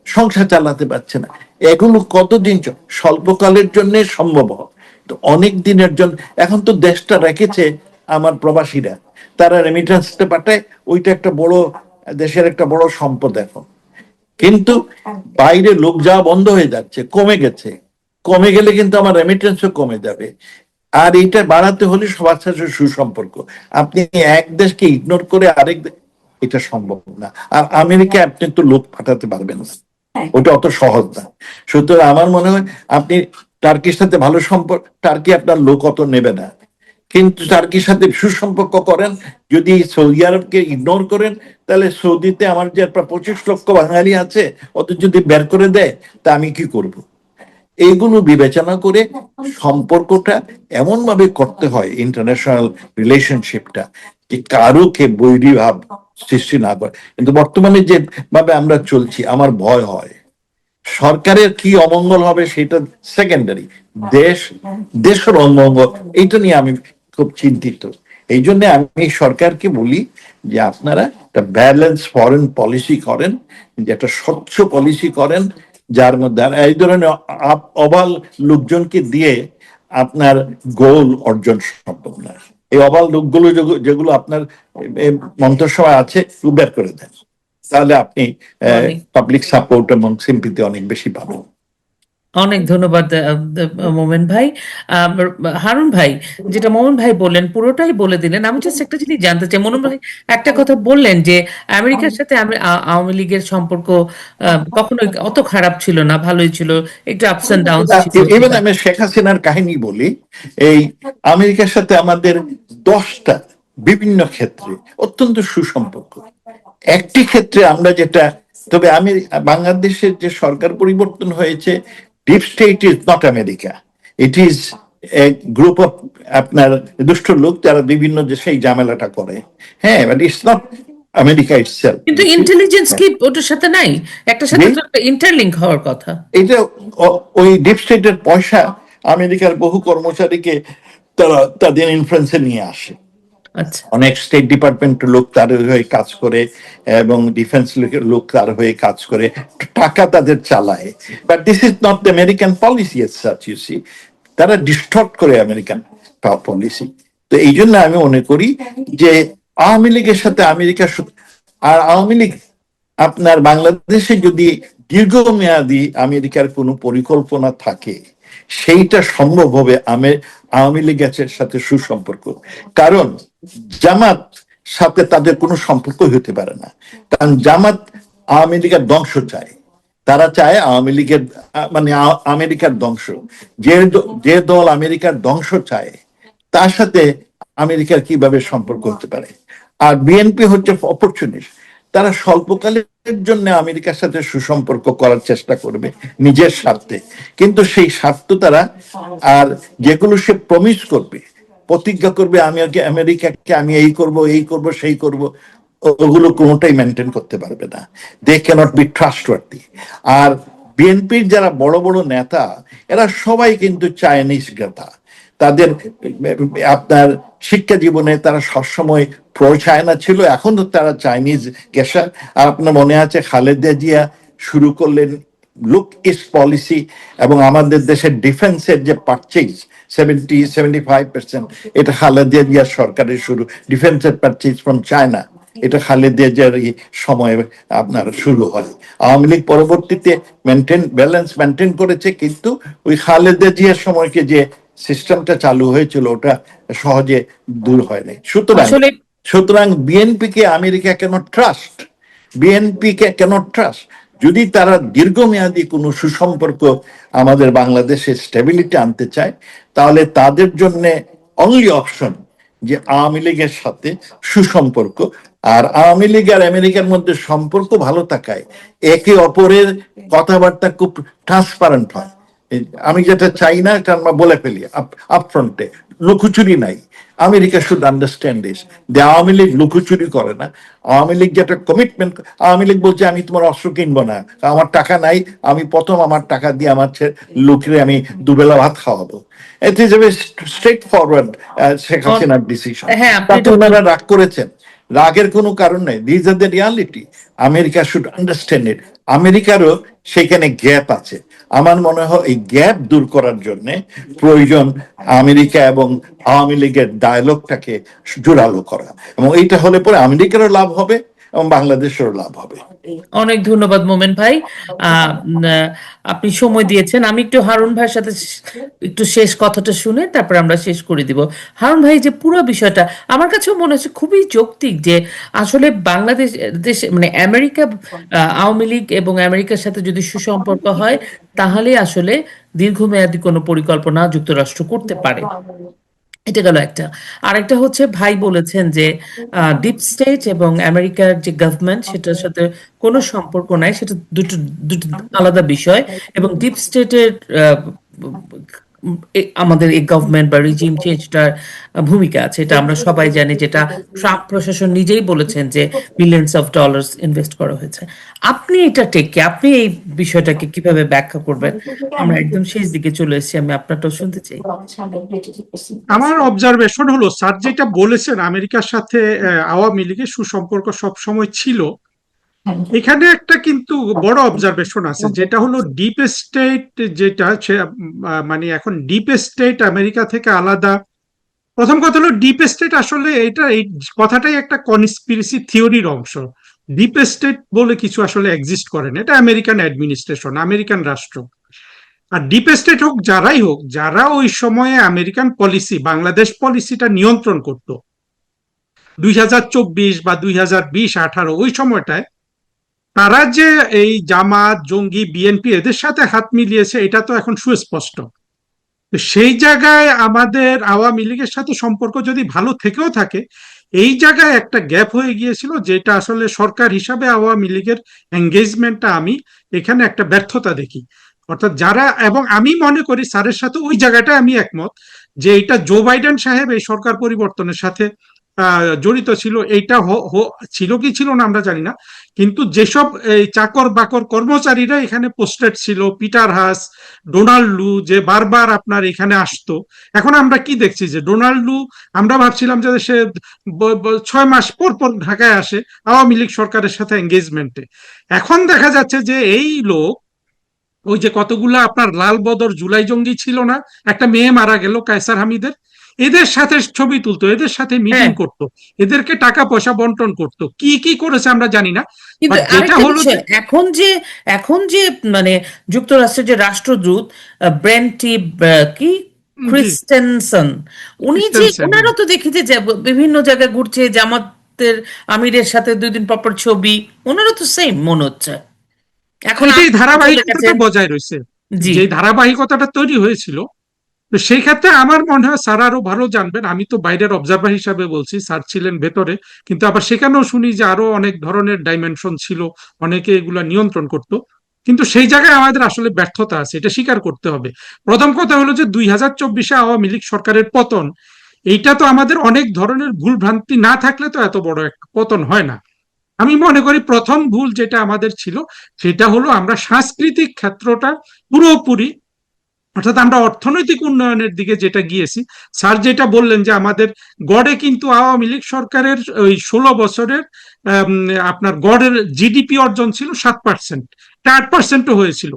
সংসার চালাতে পারছে না। এগুলো কতদিন স্বল্পকালের জন্য সম্ভব, তো অনেক দিনের জন্য। এখন তো দেশটা রেখেছে আমার প্রবাসীরা, তারা রেমিটেন্সটা পাঠায়, ওইটা একটা বড় দেশের একটা বড় সম্পদ এখন। কিন্তু বাইরে লোক যাওয়া বন্ধ হয়ে যাচ্ছে, কমে গেছে। কমে গেলে কিন্তু আমার রেমিটেন্সও কমে যাবে। আর এইটা বাড়াতে হলে সবার সাথে সুসম্পর্ক। আপনি এক দেশকে ইগনোর করে আরেক এটা সম্ভব না। আর আমেরিকা আপনি তো লোক পাঠাতে পারবেন না, ওটা অত সহজ না। সুতরাং আমার মনে হয় আপনি টার্কির সাথে ভালো সম্পর্ক, টার্কি আপনার লোক অত নেবে না, কিন্তু টার্কির সাথে সুসম্পর্ক করেন, যদি সৌদি আরবকে ইগনোর করেন, তাহলে সৌদিতে আমার যে প্রায় 25 লক্ষ বাঙালি আছে, ওদের যদি বের করে দেয়, তা আমি কি করব? এইগুলো বিবেচনা করে সম্পর্কটা এমন ভাবে করতে হয়, ইন্টারন্যাশনাল রিলেশনশিপটা, যে কারোকে বৈরী ভাব সৃষ্টি না করে। কিন্তু বর্তমানে যে ভাবে আমরা চলছি, আমার ভয় হয় সরকারের কি অমঙ্গল হবে সেটা সেকেন্ডারি, দেশ দেশের অমঙ্গল এইটা নিয়ে আমি খুব চিন্তিত। এই জন্য আমি সরকারকে বলি যে আপনারা একটা ব্যালেন্স ফরেন পলিসি করেন, যে একটা স্বচ্ছ পলিসি করেন, যার মধ্যে আর এই ধরনের অবাল লোকজনকে দিয়ে আপনার গোল অর্জন সম্ভব না। এই অবাল লোকগুলো যেগুলো আপনার মন্ত্রিসভায় আছে বের করে দেন, তাহলে আপনি অনেক পাবলিক সাপোর্ট এবং সিম্পিতি অনেক বেশি পাবেন। অনেক ধন্যবাদ মোমেন ভাই। হারুন ভাই, যেটা মোমেন ভাই বললেন পুরোটাই বলে দিলেন। আমি জাস্ট একটা জিনিস জানতে চাই, মোমেন ভাই একটা কথা বললেন যে আমেরিকার সাথে আওয়ামী লীগের সম্পর্ক কখনোই অত খারাপ ছিল না, ভালোই ছিল, একটু আপস এন্ড ডাউন ছিল। ইভেন আমি শেখ হাসিনার কাহিনী বলি, এই আমেরিকার সাথে আমাদের 10টা বিভিন্ন ক্ষেত্রে অত্যন্ত সুসম্পর্ক। একটি ক্ষেত্রে আমরা যেটা, তবে আমি বাংলাদেশের যে সরকার পরিবর্তন হয়েছে, deep state is not America, it is a group of আপনার দুষ্ট লোক যারা বিভিন্ন দেশে এই ঝামেলাটা করে। হ্যাঁ, but it's not America itself. কিন্তু ইন্টেলিজেন্স কি ওটার সাথে নাই? একটার সাথে তো একটা ইন্টারলিঙ্ক হওয়ার কথা। এটা ওই ডিপ স্টেটের পয়সা আমেরিকার বহু কর্মচারীকে তারা তাদের ইনফ্লুয়েন্সে নিয়ে আসে। আচ্ছা, অনেক স্টেট ডিপার্টমেন্টের লোক তার হয়ে কাজ করে এবং ডিফেন্স লোক তার হয়ে কাজ করে, টাকা তাদের চালায়। But this is not the American policy as such, you see. তারা ডিস্টর্ট করে আমেরিকান পলিসি। তো এই জন্য আমি মনে করি যে আওয়ামী লীগের সাথে আমেরিকা, আর আওয়ামী লীগ আপনার বাংলাদেশে যদি দীর্ঘমেয়াদী আমেরিকার কোনো পরিকল্পনা থাকে, সেইটা সম্ভব হবে আওয়ামী লীগের সাথে সুসম্পর্ক। কারণ জামাত সাথে তাদের কোনো সম্পর্ক হতে পারে না, কারণ জামাত আওয়ামী লীগের ধ্বংস চায়। তারা চায় আওয়ামী লীগের মানে আমেরিকার ধ্বংস। যে দল আমেরিকার ধ্বংস চায়, তার সাথে আমেরিকার কিভাবে সম্পর্ক হতে পারে? আর বিএনপি হচ্ছে অপরচুনিস্ট, তারা স্বল্পকালের জন্য আমেরিকার সাথে সুসম্পর্ক করার চেষ্টা করবে নিজের স্বার্থে, কিন্তু সেই স্বার্থ তারা, আর যেগুলো সে প্রমিস করবে, প্রতিজ্ঞা করবে, আমি আমেরিকাকে আমি এই করব সেই করব, ওগুলো কোনোটাই মেনটেন করতে পারবে না। They can't B trustworthy. আর বিএনপির যারা বড় বড় নেতা, এরা সবাই কিন্তু চাইনিজ নেতা। তাদের আপনার শিক্ষা জীবনে তারা সবসময় প্রো চায়না ছিল, এখন তো তারা চাইনিজ গেসার। আর আপনার মনে আছে খালেদা জিয়া শুরু করলেন লুক ইস্ট পলিসি, এবং আমাদের দেশের ডিফেন্সের যে পারচেজ 75%, এটা খালেদা জিয়ার সরকারের শুরু, ডিফেন্সের পারচেজ ফ্রম চায়না, এটা খালেদা জিয়ার সময় আপনার শুরু হয়। আওয়ামী লীগ পরবর্তীতে ব্যালেন্স মেনটেন করেছে, কিন্তু ওই খালেদা জিয়ার সময়কে যে সিস্টেমটা চালু হয়েছিল, ওটা সহজে দূর হয় নাই। আসলে সুতরাং বিএনপিকে আমেরিকা কেন ট্রাস্ট, বিএনপিকে কেন ট্রাস্ট? যদি তারা দীর্ঘমেয়াদী কোনো সুসম্পর্ক আমাদের বাংলাদেশে স্টেবিলিটি আনতে চায়, তাহলে তাদের জন্য অনলি অপশন যে আওয়ামী লীগের সাথে সুসম্পর্ক। আর আওয়ামী লীগ আর আমেরিকার মধ্যে সম্পর্ক ভালো থাকায় একে অপরের কথাবার্তা খুব ট্রান্সপারেন্ট হয়। আমি যেটা চাই না, এটা আমরা বলে ফেলি আপফ্রন্টে, লুকোচুরি নাই। আমেরিকা শুড আন্ডারস্ট্যান্ড দিস, যে আওয়ামী লীগ লুকোচুরি করে না। আওয়ামী লীগ যেটা কমিটমেন্ট, আওয়ামী লীগ বলছে আমি তোমার অস্ত্র কিনবো না, আমার টাকা নাই, আমি প্রথম আমার টাকা দিয়ে আমার লোকের আমি দুবেলা ভাত খাওয়াবো। It is a straight forward Sheikh হাসিনার ডিসিশন। হ্যাঁ, আপনি তাতে ওনারা রাগ করেছেন, রাগের কোনো কারণ নেই। This are the reality, America should understand it. আমেরিকারও সেখানে গ্যাপ আছে। আমার মনে হয় এই গ্যাপ দূর করার জন্য প্রয়োজন আমেরিকা এবং আওয়ামী লীগের ডায়ালগটাকে জোরালো করা, এবং এইটা হলে পরে আমেরিকারও লাভ হবে এবং বাংলাদেশেরও লাভ হবে। অনেক ধন্যবাদ মোমেন ভাই। আপনি সময় দিয়েছেন। আমি একটু হারুন ভাইয়ের সাথে একটু শেষ কথাটা শুনে তারপর আমরা শেষ করে দিব। হারুন ভাই, যে পুরো বিষয়টা আমার কাছেও মনে হচ্ছে খুবই যৌক্তিক, যে আসলে বাংলাদেশ দেশে মানে আমেরিকা, আওয়ামী লীগ এবং আমেরিকার সাথে যদি সুসম্পর্ক হয়, তাহলে আসলে দীর্ঘমেয়াদী কোনো পরিকল্পনা যুক্তরাষ্ট্র করতে পারে। এটা গেল একটা। আরেকটা হচ্ছে ভাই বলেছেন যে ডিপ স্টেট এবং আমেরিকার যে গভর্নমেন্ট সেটার সাথে কোনো সম্পর্ক নাই, সেটা দুটো দুটো আলাদা বিষয়। এবং ডিপ স্টেটের আমাদের এই গভর্নমেন্ট বা রিজিম চেঞ্জটার ভূমিকা আছে, এটা আমরা সবাই জানি, যেটা ট্রাম্প প্রশাসন নিজেই বলেছেন যে মিলিয়নস অফ ডলার্স ইনভেস্ট করা হয়েছে। আপনি এটা টেকে, আপনি এই বিষয়টাকে কিভাবে ব্যাখ্যা করবেন? আমরা একদম শেষ দিকে চলে এসেছি, আমি আপনারটাও শুনতে চাই। আমার অবজারভেশন হলো স্যার যেটা বলেছেন আমেরিকার সাথে আওয়ামী লীগের সুসম্পর্ক সব সময় ছিল, এখানে একটা কিন্তু বড় অবজারভেশন আছে, যেটা হলো ডিপ স্টেট, যেটা মানে এখন ডিপ স্টেট আমেরিকা থেকে আলাদা। প্রথম কথা হলো ডিপ স্টেট আসলে এটা, এই কথাটাই একটা কনস্পিরেসি থিওরির অংশ। ডিপ স্টেট বলে কিছু আসলে এক্সিস্ট করে না, এটা আমেরিকান অ্যাডমিনিস্ট্রেশন, আমেরিকান রাষ্ট্র। আর ডিপ স্টেট হোক যারাই হোক, যারা ওই সময়ে আমেরিকান পলিসি, বাংলাদেশ পলিসিটা নিয়ন্ত্রণ করত 2024 বা 2020-18 ওই সময়টায়, তারা যে এই জামাত, জঙ্গি, বিএনপি এদের সাথে হাত মিলিয়েছে এটা তো এখন সুস্পষ্ট। তো সেই জায়গায় আমাদের আওয়ামী লীগের সাথে সম্পর্ক যদি ভালো থেকেও থাকে, এই জায়গায় একটা গ্যাপ হয়ে গিয়েছিল, যেটা আসলে সরকার হিসাবে আওয়ামী লীগের এঙ্গেজমেন্টটা আমি এখানে একটা ব্যর্থতা দেখি। অর্থাৎ যারা, এবং আমি মনে করি স্যারের সাথে ওই জায়গাটা আমি একমত, যে এটা জো বাইডেন সাহেব এই সরকার পরিবর্তনের সাথে জড়িত ছিল। এইটা ছিল কি ছিল না আমরা জানি না, কিন্তু যেসব এই চাকর বাকর কর্মচারীরা এখানে পোস্টেড ছিল, পিটার হাস, ডোনাল্ড লু, যে বারবার আপনার এখানে আসতো, এখন আমরা কি দেখছি যে ডোনাল্ড লু, আমরা ভাবছিলাম যে সে 6 মাস পর পর ঢাকায় আসে আওয়ামী লীগ সরকারের সাথে এঙ্গেজমেন্টে। এখন দেখা যাচ্ছে যে এই লোক, ওই যে কতগুলো আপনার লাল বদর জুলাই জঙ্গি ছিল না, একটা মেয়ে মারা গেল কায়সার হামিদের, এদের সাথে ছবি তুলতো, এদের সাথে মিটিং হ্যাঁ, করতো, এদেরকে টাকা পয়সা বন্টন করতো, কি কি করেছে আমরা জানি না। কিন্তু বাট যেটা আরেকটা হলো যে বিষয়, এখন যে মানে যুক্তরাষ্ট্রের যে রাষ্ট্রদূত ব্রেন্টি কি জি, ক্রিস্টেনসন, উনি যে, ক্রিস্টেনসেন, ওনারও তো দেখি যে বিভিন্ন জায়গায় ঘুরছে, জামাতের আমিরের সাথে 2 দিন পর পর ছবি, ওনারও তো সেম মনে হচ্ছে। এখন এটাই চলে ধারাবাহিকতাটা গেছেন। বজায় রয়েছে, জি। যে ধারাবাহিকতাটা তৈরি হয়েছিল। তো সেই ক্ষেত্রে আমার মনে হয় স্যার আরো ভালো জানবেন, আমি তো বাইরের অবজারভার হিসাবে বলছি, স্যার ছিলেন ভেতরে, কিন্তু আবার সেখানেও শুনি যে আরো অনেক ধরনের ডাইমেনশন ছিল, অনেকে এগুলা নিয়ন্ত্রণ করত। কিন্তু সেই জায়গায় আমাদের আসলে ব্যর্থতা আছে, এটা স্বীকার করতে হবে। প্রথম কথা হলো যে 2024-এ আওয়ামী লীগ সরকারের পতন, এইটা তো আমাদের অনেক ধরনের ভুল ভ্রান্তি না থাকলে তো এত বড় একটা পতন হয় না। আমি মনে করি প্রথম ভুল যেটা আমাদের ছিল, সেটা হলো আমরা সাংস্কৃতিক ক্ষেত্রটা পুরোপুরি, অর্থাৎ আমরা অর্থনৈতিক উন্নয়নের দিকে যেটা গিয়েছি। স্যার যেটা বললেন যে আমাদের গড়ে কিন্তু আওয়ামী লীগ সরকারের ওই 16 বছরের আপনার গড়ের জিডিপি অর্জন ছিল 7%, 8%ও হয়েছিল,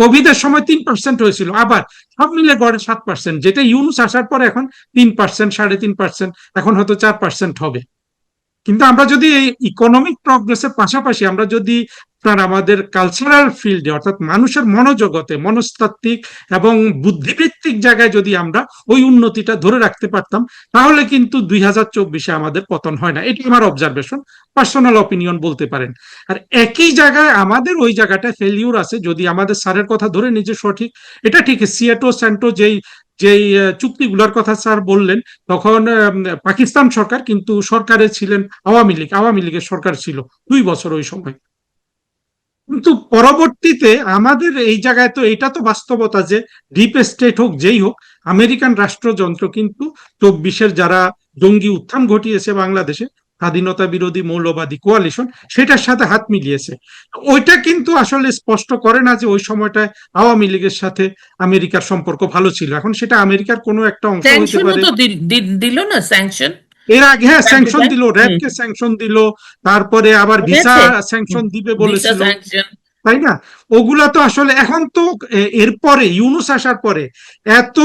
কোভিডের সময় 3% হয়েছিল, আবার সব মিলে গড়ে 7%, যেটা ইউনুস আসার পর এখন 3%, 3.5%, এখন হয়তো 4% হবে। কিন্তু আমরা যদি এই ইকোনমিক প্রগ্রেসের পাশাপাশি আমরা যদি আপনার আমাদের কালচারাল ফিল্ডে, অর্থাৎ মানুষের মনোজগতে, মনস্তাত্ত্বিক এবং বুদ্ধিবৃত্তিক জায়গায় যদি আমরা ওই উন্নতিটা ধরে রাখতে পারতাম, তাহলে কিন্তু 2024-এ আমাদের পতন হয় না। এটি আমার অবজারভেশন, পার্সোনাল অপিনিয়ন বলতে পারেন। আর একই জায়গায় আমাদের ওই জায়গাটায় ফেলিউর আছে, যদি আমাদের স্যারের কথা ধরে নিজে সঠিক, এটা ঠিক সিয়েটো সেন্টো যেই যেই চুক্তিগুলোর কথা স্যার বললেন, তখন পাকিস্তান সরকার, কিন্তু সরকারে ছিলেন আওয়ামী লীগ, আওয়ামী লীগের সরকার ছিল 2 বছর ওই সময়। কিন্তু পরবর্তীতে আমাদের এই জায়গায় তো এটা তো বাস্তবতা যে ডিপ স্টেট হোক যেই হোক, আমেরিকান রাষ্ট্রযন্ত্র কিন্তু 24-এর যারা জঙ্গি উত্থান ঘটিয়েছে বাংলাদেশে, স্বাধীনতা বিরোধী মৌলবাদী কোয়ালিশন, সেটার সাথে হাত মিলিয়েছে। ওইটা কিন্তু আসলে স্পষ্ট করে না যে ওই সময়টায় আওয়ামী লীগের সাথে আমেরিকার সম্পর্ক ভালো ছিল। এখন সেটা আমেরিকার কোনো একটা অংশ হইতে স্যাংশনও পারে। তো দিল না, স্যাংশন এর আগে হ্যাঁ টাইম টু স্যাংশন টাইম। দিল, হুম, র্যাবকে স্যাংশন দিল, তারপরে আবার মনে ভিসা আছে? স্যাংশন দিবে ভিসা বলেছিল, স্যাংশন। তাই না? ওগুলা তো আসলে এখন তো এরপরে ইউনুস আসার পরে এত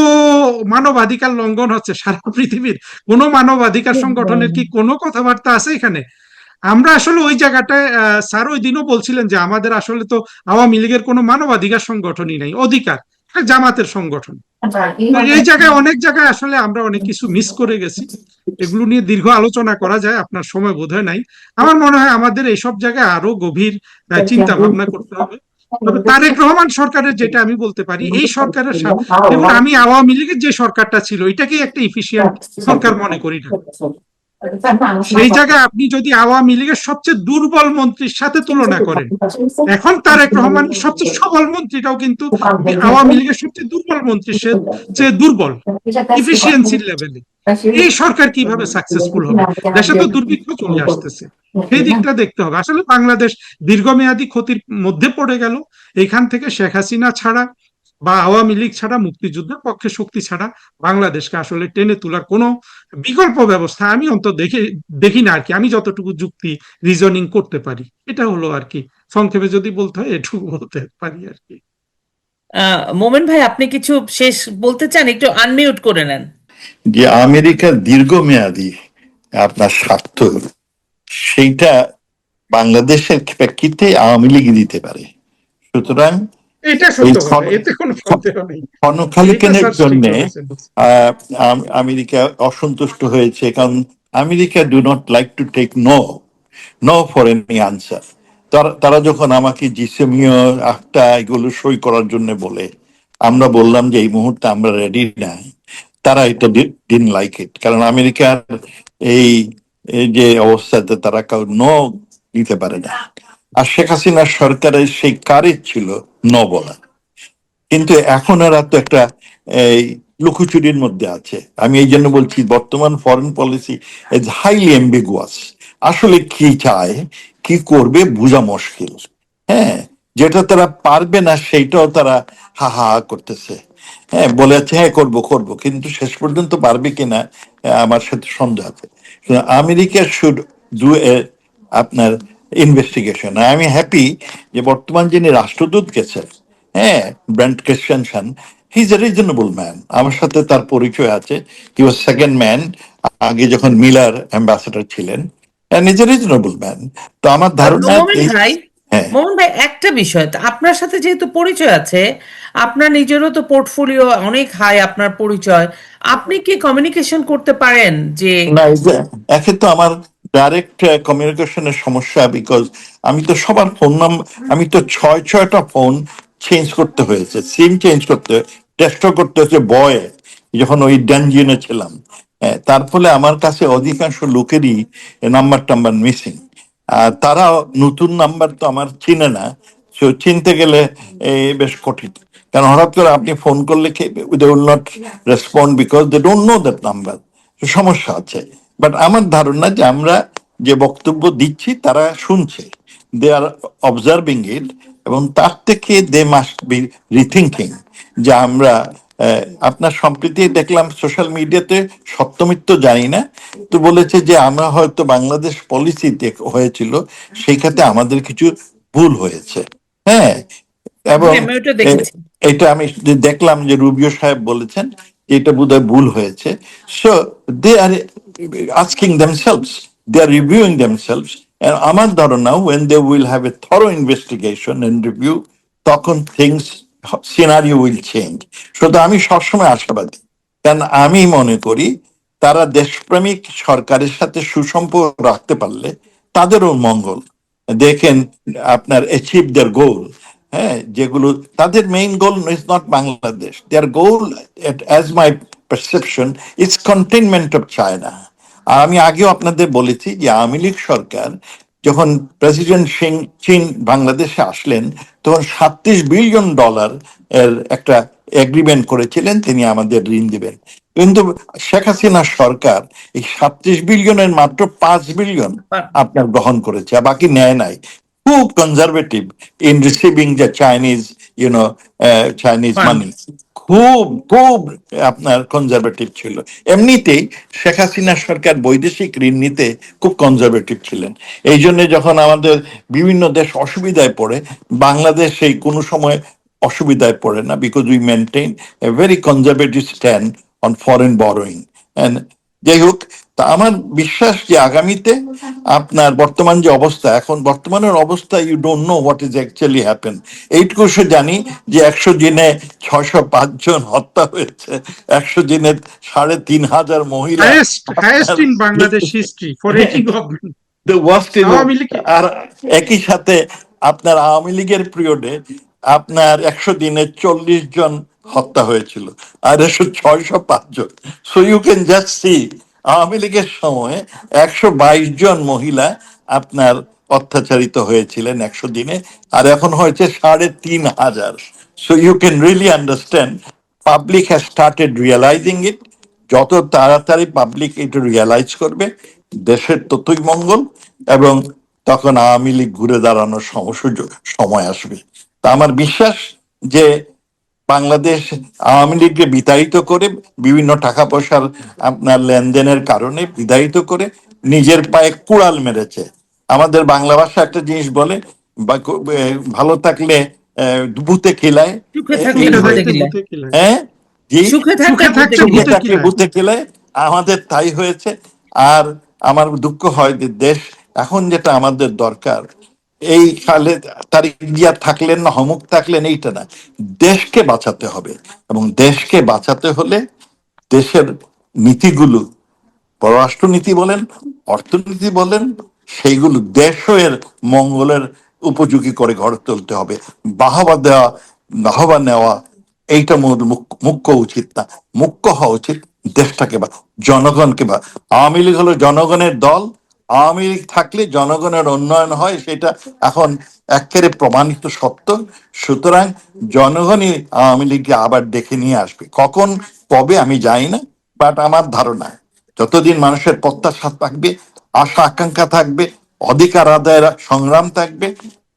মানবাধিকার লঙ্ঘন হচ্ছে সারা পৃথিবীর, কোন মানবাধিকার সংগঠনের কি কোনো কথাবার্তা আছে এখানে? আমরা আসলে ওই জায়গাটায় স্যার ওই দিনও বলছিলেন যে আমাদের আসলে তো আওয়ামী লীগের কোনো মানবাধিকার সংগঠনই নাই, অধিকার জামাতের সংগঠন। তো এই জায়গায় অনেক জায়গায় আসলে আমরা অনেক কিছু মিস করে গেছি। এগুলো নিয়ে দীর্ঘ আলোচনা করা যায়, আপনার সময় বোধহয় নাই। আমার মনে হয় আমাদের এইসব জায়গায় আরো গভীর চিন্তা ভাবনা করতে হবে। তবে তারেক রহমান সরকারের যেটা আমি বলতে পারি, এই সরকারের দেখুন, আমি আওয়ামী লীগের যে সরকারটা ছিল এটাকে একটা ইফিশিয়েন্ট সরকার মনে করি না। সেই জায়গায় আপনি যদি আওয়ামী লীগের সবচেয়ে দুর্বল মন্ত্রীর সাথে তুলনা করেন, এখন তারেক রহমানের সবচেয়ে সবল মন্ত্রীটাও কিন্তু আওয়ামী লীগের সবচেয়ে দুর্বল মন্ত্রীর চেয়ে দুর্বল ইফিসিয়েন্সির লেভেলে। এই সরকার কিভাবে সাকসেসফুল হবে? দেশে তো দুর্ভিক্ষ চলে আসতেছে, সেই দিকটা দেখতে হবে। আসলে বাংলাদেশ দীর্ঘমেয়াদী ক্ষতির মধ্যে পড়ে গেল। এখান থেকে শেখ হাসিনা ছাড়া বা আওয়ামী লীগ ছাড়া, মুক্তিযুদ্ধের পক্ষে শক্তি ছাড়া বাংলাদেশকে আসলে টেনে তোলার কোনো বিকল্প ব্যবস্থা আমি অন্তত দেখি না আর কি। আমি যতটুকু যুক্তি রিজনিং করতে পারি, এটা হলো আর কি। সংক্ষেপে যদি বলতে হয় এটুকু বলতে পারি আর কি। মোমেন ভাই, আপনি কিছু শেষ বলতে চান? একটু আনমিউট করে নেন। যে আমেরিকার দীর্ঘমেয়াদী আপনার স্বার্থ, সেইটা বাংলাদেশের প্রেক্ষিতে আওয়ামী লীগ দিতে পারে। সুতরাং এটা এই সত্য কথা, এতে কোনো সন্দেহ নেই। এটা ক্ষণকালিকের স্যার ঠিক জন্য বলেছেন। আমেরিকা অসন্তুষ্ট হয়েছে, কারণ America do not like to take no for any answer. তারা যখন আমাকে জিসেমিও আক্টা এগুলো সই করার জন্য বলে, আমরা বললাম যে এই মুহূর্তে আমরা রেডি না, তারা এটা ডিন লাইক ইট। কারণ আমেরিকার এই এই যে অবস্থাতে তারা কেউ নো দিতে পারে না। আর শেখ হাসিনার সরকারের সেই কারেজ ছিল ন বলা। কিন্তু এখন এরা তো একটা এই লুকোচুরির মধ্যে আছে। আমি এই জন্য বলছি বর্তমান foreign policy is highly ambiguous. আসলে কি চায়, কি করবে বোঝা মুশকিল। হ্যাঁ, যেটা তারা পারবে না সেইটাও তারা হা হা হা করতেছে। হ্যাঁ, বলে যাচ্ছে হ্যাঁ করবো করবো, কিন্তু শেষ পর্যন্ত পারবে কিনা আমার সাথে সন্দেহ আছে। আমেরিকা শুড ডু এ আপনার ইনভেস্টিগেশন। আমি হ্যাপি যে বর্তমান যিনি রাষ্ট্রদূত গেছেন, হ্যাঁ, Brent Christensen, he is a reasonable man. আমার সাথে তার পরিচয় আছে। হি ওয়াজ সেকেন্ড ম্যান আগে যখন মিলার অ্যাম্বাসেডর ছিলেন, and is a reasonable man. তো আমার ধারণা মোমেন এই, ভাই, হ্যাঁ, মোমেন ভাই, একটা বিষয় তো, আপনার সাথে যেহেতু পরিচয় আছে, আপনার নিজেরও তো পোর্টফোলিও অনেক হাই, আপনার পরিচয়, আপনি কি কমিউনিকেশন করতে পারেন যে না এই যে একে তো আমার ডাইরেক্ট কমিউনিকেশনের সমস্যা, বিকজ আমি তো সবার ফোন নাম্বার, আমি তো ছয়টা ফোন চেঞ্জ করতে হয়েছে, সিম চেঞ্জ করতে, টেস্টও করতে হয়েছে বয়ে, যখন ওই ড্যানজিয়নে ছিলাম। তার ফলে আমার কাছে অধিকাংশ লোকেরই নাম্বার টাম্বার মিসিং। আর তারা নতুন নাম্বার তো আমার চিনে না, তো চিনতে গেলে বেশ কঠিন। কারণ হঠাৎ করে আপনি ফোন করলে they will not respond because they don't know that number. সমস্যা আছে। বাট আমার ধারণা যে আমরা যে বক্তব্য দিচ্ছি তারা শুনছে, দে আর অবজার্ভিং ইট, এবং তার থেকে দে মাস্ট বি রিথিঙ্কিং যে আমরা আপনার সম্প্রতি দেখলাম সোশ্যাল মিডিয়াতে, সত্যমিত্র জানি না, তো বলেছে যে আমরা হয়তো বাংলাদেশ পলিসিতে হয়েছিল সেই ক্ষেত্রে আমাদের কিছু ভুল হয়েছে। হ্যাঁ, এবং আমি ওটা দেখেছি। এটা আমি দেখলাম যে রুবিও সাহেব বলেছেন যে এটা বোধহয় ভুল হয়েছে। So they are asking themselves, they are reviewing themselves. আমার ধারণা when they will have a thorough investigation and review, তখন থিংস সিনারিও উইল চেঞ্জ। শুধু আমি সবসময় আশাবাদী, কারণ আমি মনে করি তারা দেশপ্রেমিক সরকারের সাথে সুসম্পর্ক রাখতে পারলে তাদেরও মঙ্গল। দেখেন আপনার অ্যাচিভ দেয়ার গোল। হ্যাঁ, যেগুলো তাদের main goal is not Bangladesh, their goal as my perception is containment of China. আর আমি আগেও আপনাদের বলেছি যে আওয়ামী লীগ সরকার যখন প্রেসিডেন্ট সিং চীন বাংলাদেশে আসলেন, তখন $37 বিলিয়ন এর একটা এগ্রিমেন্ট করেছিলেন, তিনি আমাদের ঋণ দিবেন। কিন্তু শেখ হাসিনা সরকার এই 37 বিলিয়নের মাত্র 5 বিলিয়ন আপনার গ্রহণ করেছে, আর বাকি নেয় নাই। খুব conservative in receiving the Chinese Chinese Fund. মানি। খুব খুব আপনার কনজারভেটিভ ছিল। এমনিতেই শেখ হাসিনা সরকার বৈদেশিক ঋণ নিতে খুব কনজারভেটিভ ছিলেন। এই জন্য যখন আমাদের বিভিন্ন দেশ অসুবিধায় পড়ে, বাংলাদেশ সেই কোনো সময় অসুবিধায় পড়ে না, because we maintain a very conservative stand on foreign borrowing. যাই হোক, তা আমার বিশ্বাস যে আগামীতে আপনার বর্তমান যে অবস্থা, এখন বর্তমানের অবস্থা you don't know what is actually happen. এইটুকু সে জানি যে 100 দিনে 605 জন হত্যা হয়েছে, 100 দিনে 3,500 মহিলা। Highest in Bangladesh history for any government. The worst is Awami League আর একই সাথে আপনার আওয়ামী লীগের পিরিয়ডে আপনার 100 দিনে 40 জন হত্যা হয়েছিল, আর 605 জন। So you can just see, Awami লীগের সময় 122 জন মহিলা আপনার অত্যাচারিত হয়েছিলেন 100 দিনে, আর এখন হয়েছে 3500। So you can really understand, public has started realizing it. যত তাড়াতাড়ি পাবলিক এটা রিয়েলাইজ করবে, দেশের ততই মঙ্গল, এবং তখন আওয়ামী লীগ ঘুরে দাঁড়ানোর সময় আসবে। তা আমার বিশ্বাস যে বাংলাদেশ আওয়ামী লীগকে বিতাড়িত করে, বিভিন্ন টাকা পয়সার আপনার লেনদেনের কারণে বিতাড়িত করে নিজের পায়ে কুড়াল মেরেছে। আমাদের বাংলা ভাষা একটা জিনিস বলে, ভালো থাকলে ভূতে খিলায়, সুখে এই থাকলে সুখে ভূতে থাকতে কিলায়, ভূতে কিলায়, হ্যাঁ জি, সুখে থাকতে সুখে ভূতে থাকতে সুখে কিলায়। ভূতে থাকলে কিলায়। ভূতে খেলে আমাদের তাই হয়েছে। আর আমার দুঃখ হয় যে দেশ এখন যেটা আমাদের দরকার, এই খালে তারিক জিয়া থাকলেন না হমুক থাকলেন এইটা না, দেশকে বাঁচাতে হবে। এবং দেশকে বাঁচাতে হলে দেশের নীতিগুলো, পররাষ্ট্রনীতি বলেন, অর্থনীতি বলেন, সেইগুলো দেশের মঙ্গলের উপযোগী করে গড়ে তুলতে হবে। বাহবা দেওয়া, বাহবা নেওয়া, এইটা মুখ্য উচিত না। মুখ্য হওয়া উচিত দেশটাকে বা জনগণকে বা। আওয়ামী লীগ হলো জনগণের দল, আওয়ামী লীগ থাকলে জনগণের উন্নয়ন হয়, সেটা এখন একেবারে প্রমাণিত সত্য। সুতরাং জনগণই আওয়ামী লীগকে আবার ডেকে নিয়ে আসবে, কখন কবে আমি জানি না, বাট আমার ধারণা যতদিন মানুষের প্রত্যাশা থাকবে, আশা আকাঙ্ক্ষা থাকবে, অধিকার আদায়ের সংগ্রাম থাকবে,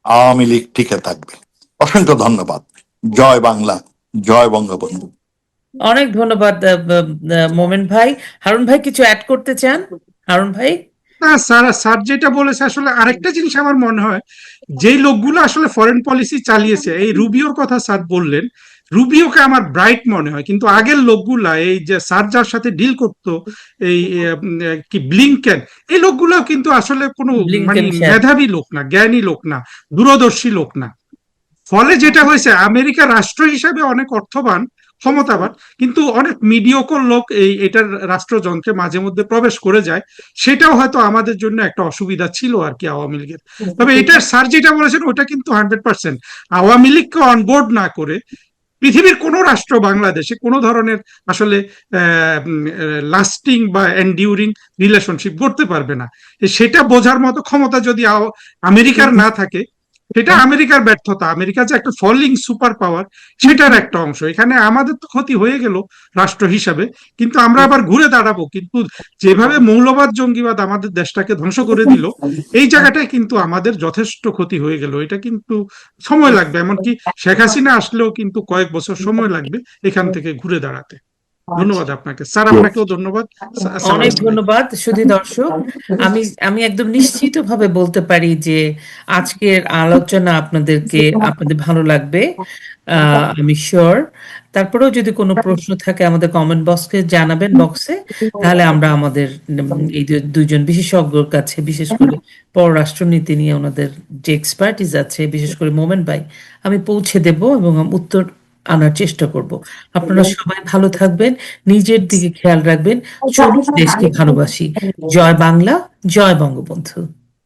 আওয়ামী লীগ টিকে থাকবে। অসংখ্য ধন্যবাদ। জয় বাংলা, জয় বঙ্গবন্ধু। অনেক ধন্যবাদ মোমেন ভাই। হারুন ভাই কিছু অ্যাড করতে চান? হারুন ভাই। না স্যার, স্যার যেটা বলেছে আসলে আরেকটা জিনিস আমার মনে হয়, যেই লোকগুলো আসলে ফরেন পলিসি চালিয়েছে, এই রুবিওর কথা স্যার বললেন, রুবিওকে আমার ব্রাইট মনে হয়, কিন্তু আগের লোকগুলা এই যে স্যার যার সাথে ডিল করতো, এই কি ব্লিংকেন, এই লোকগুলো কিন্তু আসলে কোনো মানে ব্লিংকেন স্যার। মেধাবী লোক না, জ্ঞানী লোক না, দূরদর্শী লোক না। ফলে যেটা হয়েছে, আমেরিকা রাষ্ট্র হিসাবে অনেক অর্থবান, ক্ষমতাবান, কিন্তু অনেক মিডিওকর লোক এটার রাষ্ট্রযন্ত্রে মাঝে মধ্যে প্রবেশ করে যায়। সেটাও হয়তো আমাদের জন্য একটা অসুবিধা ছিল আর কি আওয়ামী লীগের। তবে এটার স্যার যেটা বলেছেন ওটা কিন্তু 100%। আওয়ামী লীগকে অনবোর্ড না করে পৃথিবীর কোন রাষ্ট্র বাংলাদেশে কোন ধরনের আসলে লাস্টিং বা এন্ডিউরিং রিলেশনশিপ করতে পারবে না। সেটা বোঝার মতো ক্ষমতা যদি আমেরিকার না থাকে, সেটা আমেরিকার ব্যর্থতা। আমেরিকা যে একটা ফলিং সুপার পাওয়ার, সেটার একটা অংশ। এখানে আমাদের তো ক্ষতি হয়ে গেল রাষ্ট্র হিসাবে, কিন্তু আমরা আবার ঘুরে দাঁড়াবো। কিন্তু যেভাবে মৌলবাদ জঙ্গিবাদ আমাদের দেশটাকে ধ্বংস করে দিল, এই জায়গাটায় কিন্তু আমাদের যথেষ্ট ক্ষতি হয়ে গেল। এটা কিন্তু সময় লাগবে, এমনকি শেখ হাসিনা আসলেও কিন্তু কয়েক বছর সময় লাগবে এখান থেকে ঘুরে দাঁড়াতে। ধন্যবাদ আপনাকে স্যার, আপনাকেও ধন্যবাদ। আসসালামু অনেক আলাইকুম। ধন্যবাদ সুধী দর্শক। আমি আমি একদম নিশ্চিতভাবে বলতে পারি যে আজকের আলোচনা আপনাদের ভালো লাগবে, আমি শিওর। তারপরেও যদি কোনো প্রশ্ন থাকে আমাদের কমেন্ট বক্সে জানাবেন, তাহলে আমরা আমাদের এই দুইজন বিশেষজ্ঞর কাছে, বিশেষ করে পররাষ্ট্রনীতি নিয়ে ওনাদের যে এক্সপার্টিস আছে, বিশেষ করে মোমেন ভাই, আমি পৌঁছে দেব এবং উত্তর আনার চেষ্টা করব। আপনারা সবাই ভালো থাকবেন, নিজের দিকে খেয়াল রাখবেন। চলুন দেশকে ভালোবাসি। জয় বাংলা, জয় বঙ্গবন্ধু।